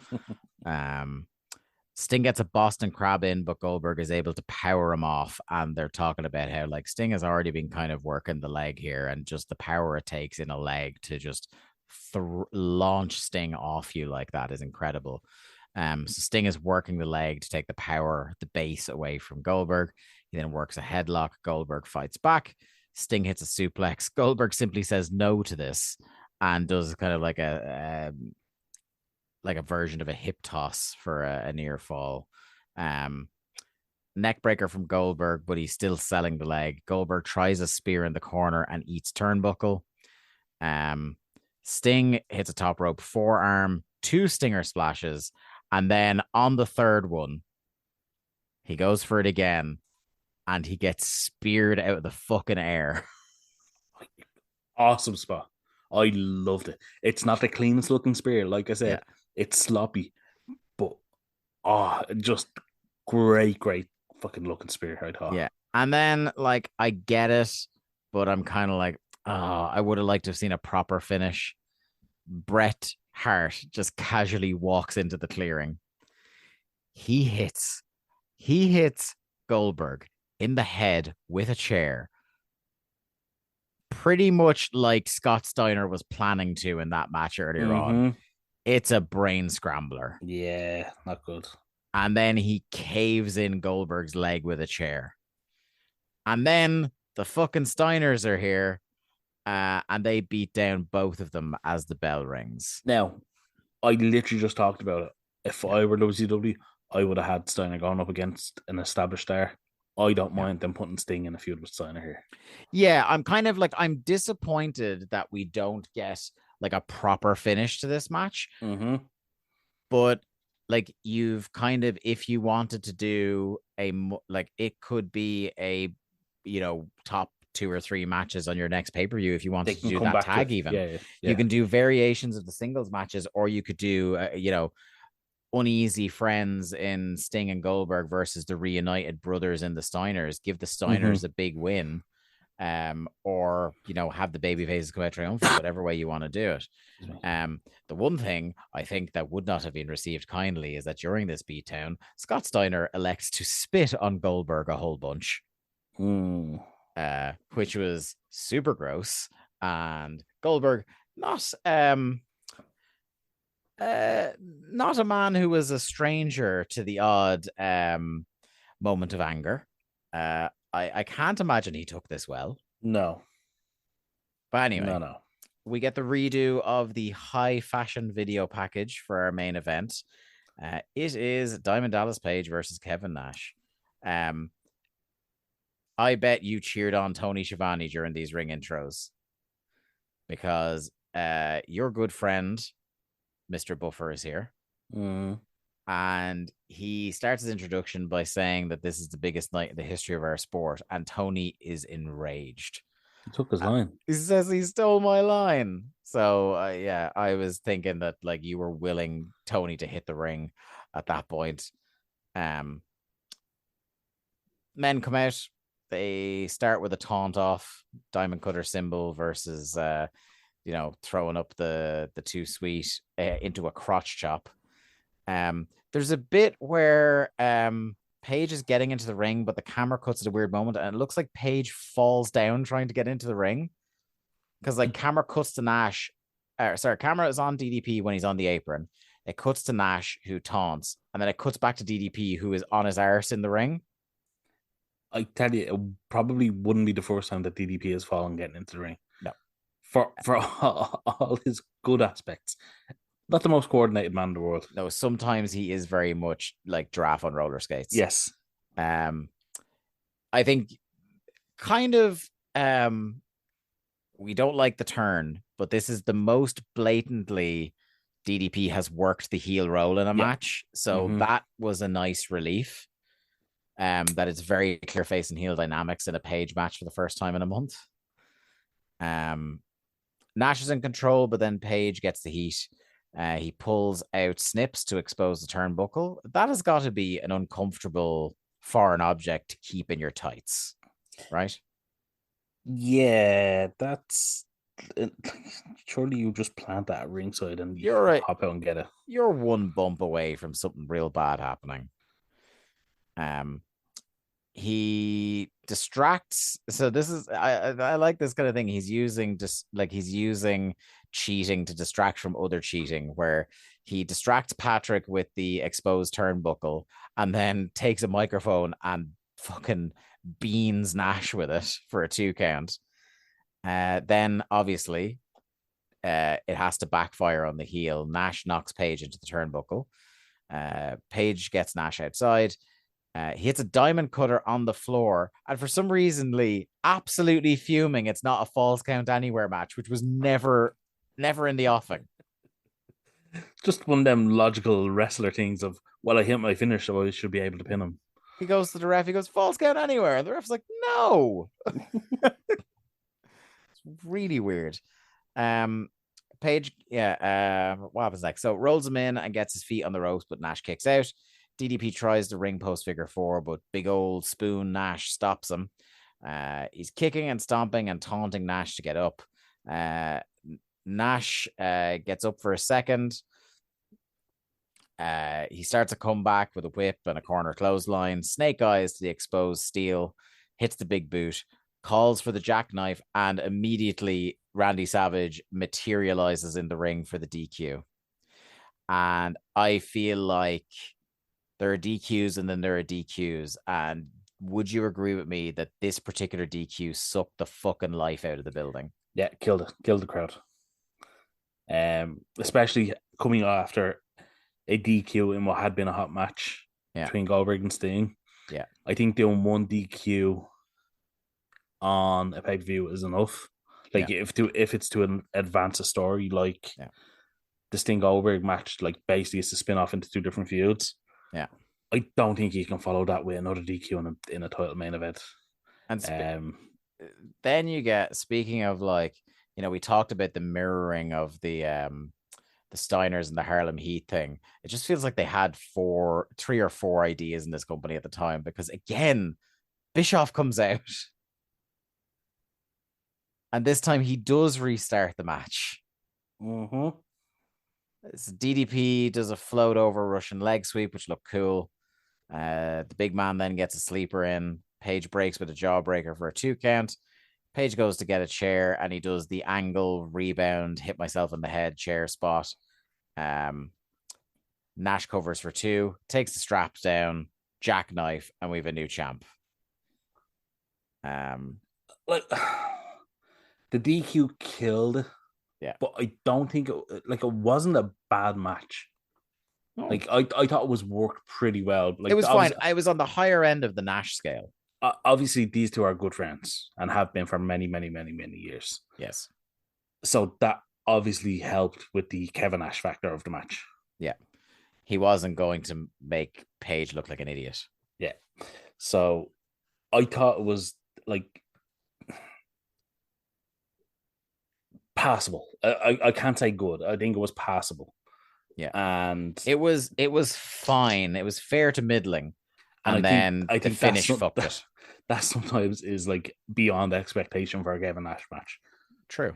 Sting gets a Boston Crab in, but Goldberg is able to power him off. And they're talking about how like Sting has already been kind of working the leg here, and just the power it takes in a leg to just launch Sting off you like that is incredible. So Sting is working the leg to take the power, the base away from Goldberg. He then works a headlock. Goldberg fights back. Sting hits a suplex. Goldberg simply says no to this and does kind of like a version of a hip toss for a near fall. Neck breaker from Goldberg, but he's still selling the leg. Goldberg tries a spear in the corner and eats turnbuckle. Sting hits a top rope forearm, 2 stinger splashes, and then on the third one, he goes for it again, and he gets speared out of the fucking air. Awesome spot. I loved it. It's not the cleanest looking spear, like I said. Yeah. It's sloppy, but just great fucking looking spear, I thought. Yeah. And then like I get it, but I'm kind of like, I would have liked to have seen a proper finish. Bret Hart just casually walks into the clearing. He hits Goldberg in the head with a chair, pretty much like Scott Steiner was planning to in that match earlier on. It's a brain scrambler. Yeah, not good. And then he caves in Goldberg's leg with a chair. And then the fucking Steiners are here, and they beat down both of them as the bell rings. Now, I literally just talked about it. If I were WCW, I would have had Steiner going up against an established star. I don't mind them putting Sting in a feud with Steiner here. Yeah, I'm kind of like, I'm disappointed that we don't get like a proper finish to this match. But like, you've kind of, if you wanted to do like, it could be a, top 2 or 3 matches on your next pay-per-view if you wanted to do that tag even. Yeah. You can do variations of the singles matches, or you could do, uneasy friends in Sting and Goldberg versus the reunited brothers in the Steiners. Give the Steiners a big win, or have the baby faces come out triumphant, whatever way you want to do it. The one thing I think that would not have been received kindly is that during this beatdown, Scott Steiner elects to spit on Goldberg a whole bunch, which was super gross. And Goldberg, not a man who was a stranger to the odd moment of anger. I can't imagine he took this well. No. But anyway, no. We get the redo of the high fashion video package for our main event. It is Diamond Dallas Page versus Kevin Nash. I bet you cheered on Tony Schiavone during these ring intros, because your good friend Mr. Buffer is here. And he starts his introduction by saying that this is the biggest night in the history of our sport, and Tony is enraged. He took his line. He says he stole my line. So I was thinking that like you were willing Tony to hit the ring at that point. Men come out. They start with a taunt off, Diamond Cutter symbol versus throwing up the too sweet into a crotch chop. There's a bit where Paige is getting into the ring, but the camera cuts at a weird moment, and it looks like Paige falls down trying to get into the ring, because like camera cuts to Nash. Camera is on DDP when he's on the apron. It cuts to Nash, who taunts, and then it cuts back to DDP, who is on his arse in the ring. I tell you, it probably wouldn't be the first time that DDP has fallen getting into the ring. No. For all his good aspects. Not the most coordinated man in the world. No, sometimes he is very much like Giraffe on roller skates. Yes. I think kind of we don't like the turn, but this is the most blatantly DDP has worked the heel role in a match. So that was a nice relief. That it's very clear face and heel dynamics in a Page match for the first time in a month. Nash is in control, but then Page gets the heat. He pulls out Snips to expose the turnbuckle. That has got to be an uncomfortable foreign object to keep in your tights, right? Yeah, that's... Surely you just plant that at ringside and you're right. Hop out and get it. You're one bump away from something real bad happening. He distracts. So this is I like this kind of thing. He's using cheating to distract from other cheating, where he distracts Patrick with the exposed turnbuckle and then takes a microphone and fucking beans Nash with it for a 2 count. Then obviously it has to backfire on the heel. Nash knocks Page into the turnbuckle. Page gets Nash outside. He hits a diamond cutter on the floor, and for some reason, Lee, absolutely fuming. It's not a falls count anywhere match, which was never in the offing. Just one of them logical wrestler things of, well, I hit my finish, so I should be able to pin him. He goes to the ref. He goes, falls count anywhere. And the ref's like, no. It's really weird. Page, what happens next? So rolls him in and gets his feet on the ropes, but Nash kicks out. DDP tries the ring post figure 4, but big old spoon Nash stops him. He's kicking and stomping and taunting Nash to get up. Nash gets up for a second. He starts a comeback with a whip and a corner clothesline. Snake eyes to the exposed steel. Hits the big boot. Calls for the jackknife, and immediately Randy Savage materializes in the ring for the DQ. And I feel like there are DQs and then there are DQs. And would you agree with me that this particular DQ sucked the fucking life out of the building? Yeah, killed the crowd. Especially coming after a DQ in what had been a hot match between Goldberg and Sting. Yeah. I think doing one DQ on a pay-per-view is enough. Like if it's to advance a story, like the Sting Goldberg match, like basically it's to spin off into 2 different feuds. Yeah. I don't think you can follow that with another DQ in a title main event. And then you get, speaking of, like, you know, we talked about the mirroring of the Steiners and the Harlem Heat thing. It just feels like they had 3 or 4 ideas in this company at the time, because again, Bischoff comes out and this time he does restart the match. DDP does a float over Russian leg sweep, which looked cool. The big man then gets a sleeper in. Page breaks with a jawbreaker for a 2 count. Page goes to get a chair and he does the angle rebound, hit myself in the head chair spot. Nash covers for 2, takes the straps down, jackknife, and we have a new champ. Like the DQ killed, but I don't think it wasn't a bad match. No. Like I thought it was worked pretty well. Like, it was fine. I was on the higher end of the Nash scale. Obviously, these 2 are good friends and have been for many, many, many, many years. Yes. So that obviously helped with the Kevin Nash factor of the match. Yeah. He wasn't going to make Page look like an idiot. Yeah. So I thought it was like passable. I can't say good. I think it was passable. Yeah. And it was fine. It was fair to middling. And then I think the finish fucked it. That sometimes is like beyond expectation for a Kevin Nash match. True.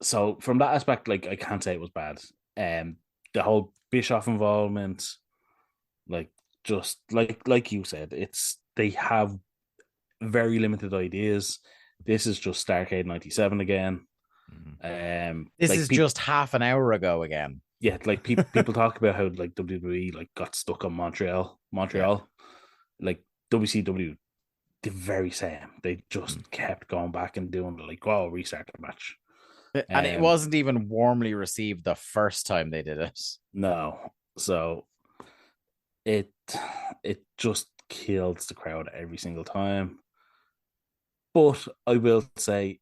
So from that aspect, like, I can't say it was bad. The whole Bischoff involvement, like, just like you said, they have very limited ideas. This is just Starrcade 97 again. This is just half an hour ago again. Yeah, like people talk about how like WWE like got stuck on Montreal. Yeah. Like WCW, the very same. They just kept going back and doing like, oh, restart the match. And it wasn't even warmly received the first time they did it. No. So it just kills the crowd every single time. But I will say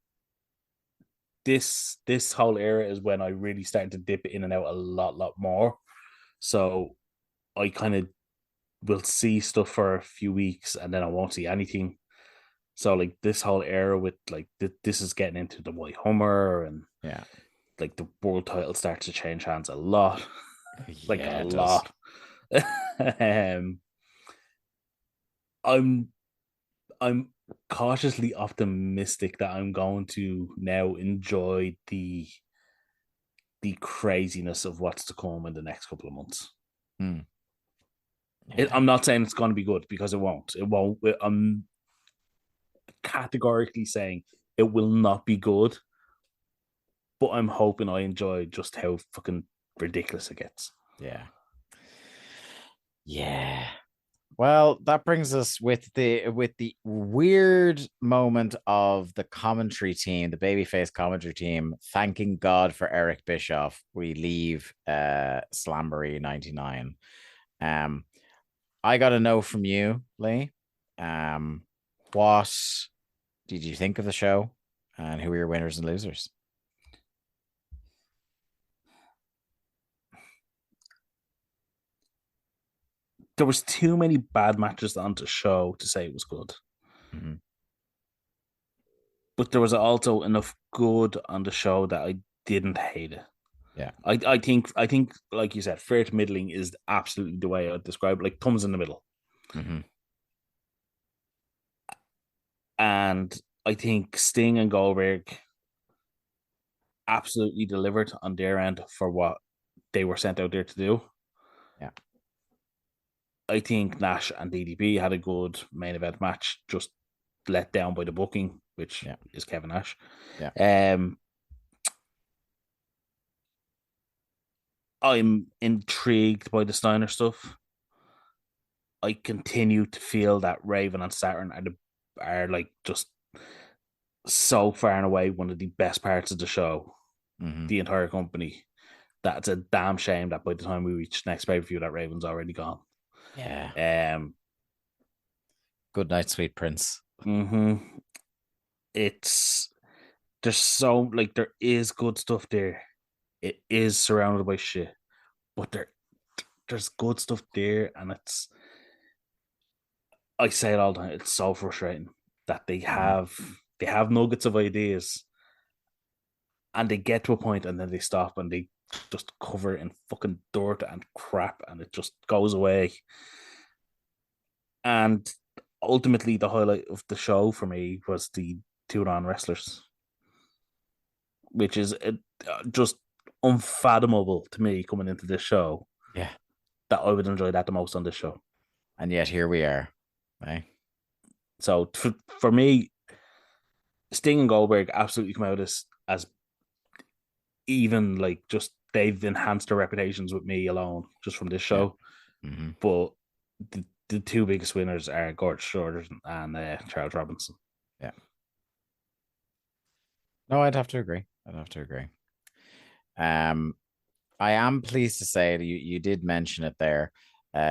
this whole era is when I really started to dip in and out a lot more. So I kind of will see stuff for a few weeks and then I won't see anything. So like this whole era with like this is getting into the White Hummer and Yeah. like the world title starts to change hands a lot. Like Yeah, a it does. lot. I'm cautiously optimistic that I'm going to now enjoy the craziness of what's to come in the next couple of months. Yeah. I'm not saying it's going to be good because it won't. It won't. I'm categorically saying it will not be good, but I'm hoping I enjoy just how fucking ridiculous it gets. Yeah. Yeah. Well, that brings us with the weird moment of the commentary team, the babyface commentary team, thanking God for Eric Bischoff. We leave Slamboree 99. I got to know from you, Lee. What did you think of the show, and who were your winners and losers? There was too many bad matches on the show to say it was good. Mm-hmm. But there was also enough good on the show that I didn't hate it. Yeah. I think like you said, fair to middling is absolutely the way I'd describe it, like thumbs in the middle. Mm-hmm. And I think Sting and Goldberg absolutely delivered on their end for what they were sent out there to do. Yeah. I think Nash and DDP had a good main event match, just let down by the booking, which is Kevin Nash. Yeah. I'm intrigued by the Steiner stuff. I continue to feel that Raven and Saturn are like just so far and away one of the best parts of the show, the entire company. That's a damn shame that by the time we reach next pay-per-view, that Raven's already gone. Yeah. Good night, sweet prince. It's there's so like there is good stuff there. It is surrounded by shit, but there's good stuff there, and it's I say it all the time. It's so frustrating that they have nuggets of ideas, and they get to a point, and then they stop, and they just cover it in fucking dirt and crap, and it just goes away. And ultimately, the highlight of the show for me was the two non wrestlers, which is just unfathomable to me coming into this show. Yeah, that I would enjoy that the most on this show, and yet here we are. Right? So for me, Sting and Goldberg absolutely come out as even like just they've enhanced their reputations with me alone just from this show. But the two biggest winners are Gorge Shorter and Charles Robinson. Yeah. No, I'd have to agree. I am pleased to say that you did mention it there.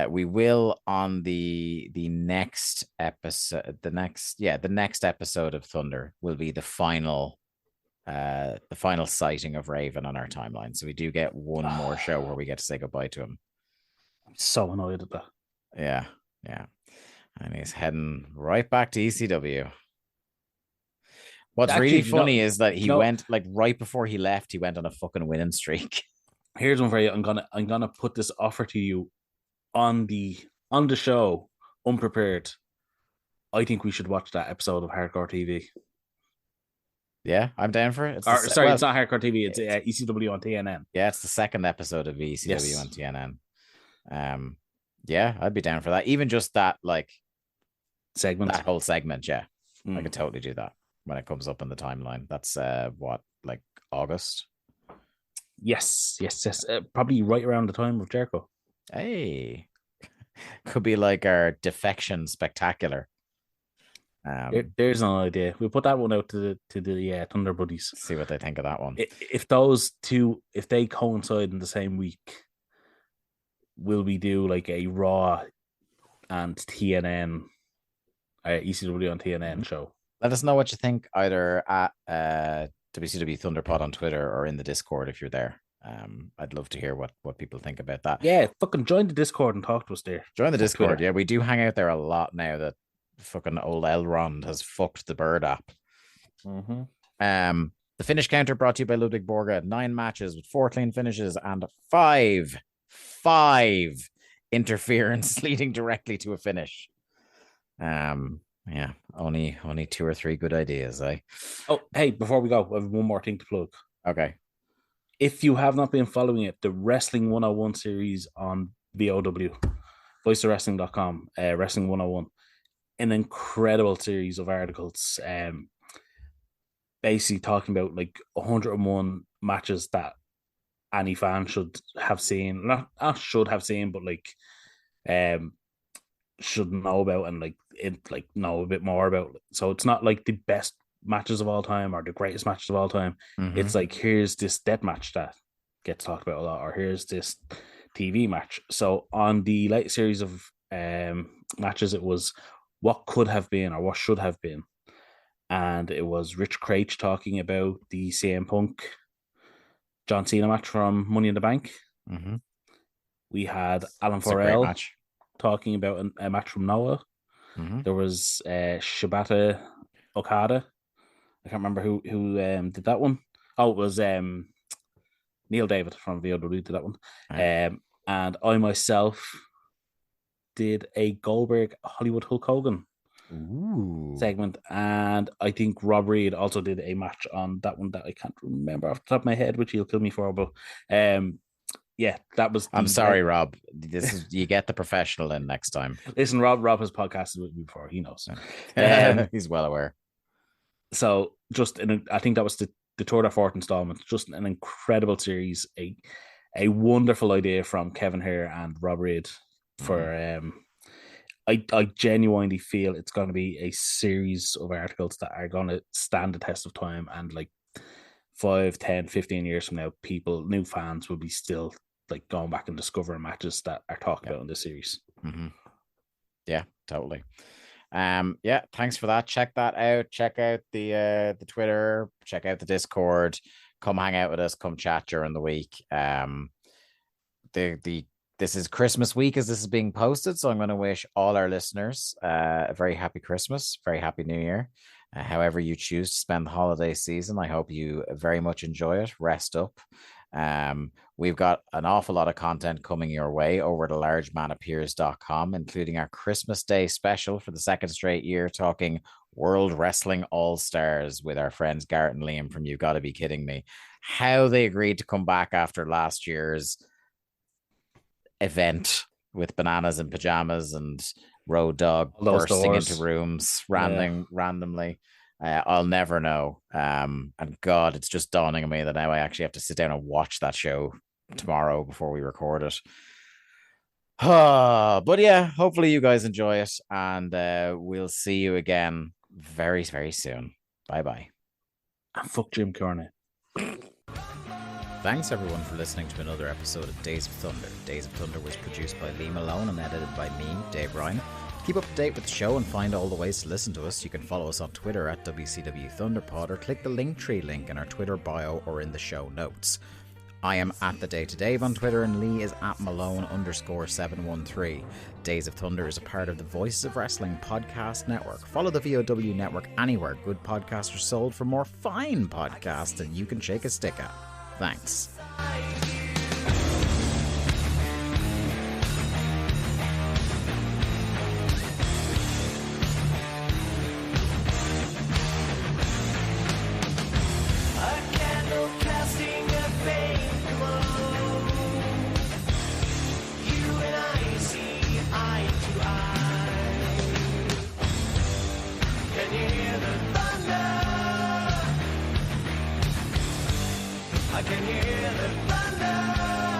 We will on the next episode, the next episode of Thunder will be the final sighting of Raven on our timeline. So we do get one more show where we get to say goodbye to him. I'm so annoyed at that. Yeah. And he's heading right back to ECW. What's actually really funny is that he went like right before he left, he went on a fucking winning streak. Here's one for you. I'm gonna put this offer to you on the show, unprepared. I think we should watch that episode of Hardcore TV. Yeah, I'm down for it. It's not Hardcore TV. It's ECW on TNN. Yeah, it's the second episode of ECW on TNN. Yeah, I'd be down for that. Even just that, like segment, that whole segment. Yeah, I could totally do that when it comes up in the timeline. That's like August. Yes. Probably right around the time of Jericho. Hey, could be like our defection spectacular. There's an idea. We'll put that one out to the Thunder Buddies. See what they think of that one. If those two, if they coincide in the same week, will we do like a Raw and TNN, ECW on TNN show? Let us know what you think either at WCW Thunderpod on Twitter or in the Discord if you're there. I'd love to hear what people think about that. Yeah, fucking join the Discord and talk to us there. Join the Discord. Twitter. Yeah, we do hang out there a lot now that fucking old Elrond has fucked the Bird app. Mm-hmm. The finish counter brought to you by Ludwig Borga. 9 matches with 4 clean finishes and 5 interference leading directly to a finish. Yeah, only 2 or 3 good ideas, eh? Oh, hey, before we go, I have one more thing to plug. Okay. If you have not been following it, the Wrestling 101 series on VOW, voiceofwrestling.com, Wrestling 101, an incredible series of articles, basically talking about like 101 matches that any fan should have seen, not should have seen, but like should know about and know a bit more about. So it's not like the best matches of all time or the greatest matches of all time. Mm-hmm. It's like, here's this death match that gets talked about a lot, or here's this TV match. So on the late series of matches, it was what could have been or what should have been. And it was Rich Craich talking about the CM Punk John Cena match from Money in the Bank. Mm-hmm. We had Alan Farrell talking about a match from Noah. Mm-hmm. There was Shibata Okada. I can't remember who did that one. Oh, it was Neil David from VOW did that one. Right. And I myself did a Goldberg Hollywood Hulk Hogan segment, and I think Rob Reed also did a match on that one that I can't remember off the top of my head, which he'll kill me for, but yeah, that was. I'm sorry, Rob. This is you get the professional in next time. Listen, Rob has podcasted with me before. He knows. He's well aware. So just, I think that was the third or fourth installment. Just an incredible series, a wonderful idea from Kevin Hare and Rob Reed for. I genuinely feel it's going to be a series of articles that are going to stand the test of time, and like 5, 10, 15 years from now, new fans will be still like going back and discovering matches that are talked about in this series. Mm-hmm. Yeah, totally. Yeah, thanks for that. Check that out. Check out the Twitter. Check out the Discord. Come hang out with us. Come chat during the week. This is Christmas week as this is being posted, so I'm going to wish all our listeners a very happy Christmas, very happy New Year. However you choose to spend the holiday season, I hope you very much enjoy it. Rest up. We've got an awful lot of content coming your way over at largemanapears.com, including our Christmas Day special for the second straight year, talking World Wrestling All-Stars with our friends Garrett and Liam from You Gotta Be Kidding Me. How they agreed to come back after last year's event with bananas and pajamas and Road Dogg bursting into rooms randomly. I'll never know. And God, it's just dawning on me that now I actually have to sit down and watch that show tomorrow before we record it. But yeah, hopefully you guys enjoy it, and we'll see you again very, very soon. Bye-bye. And fuck Jim Cornette. Thanks everyone for listening to another episode of Days of Thunder. Days of Thunder was produced by Lee Malone and edited by me, Dave Ryan. To keep up to date with the show and find all the ways to listen to us, you can follow us on Twitter at WCW Thunderpod, or click the Linktree link in our Twitter bio or in the show notes. I am at The Day to Dave on Twitter, and Lee is at Malone_713. Days of Thunder is a part of the Voices of Wrestling podcast network. Follow the VOW network anywhere good podcasts are sold for more fine podcasts than you can shake a stick at. Thanks. I can hear the thunder.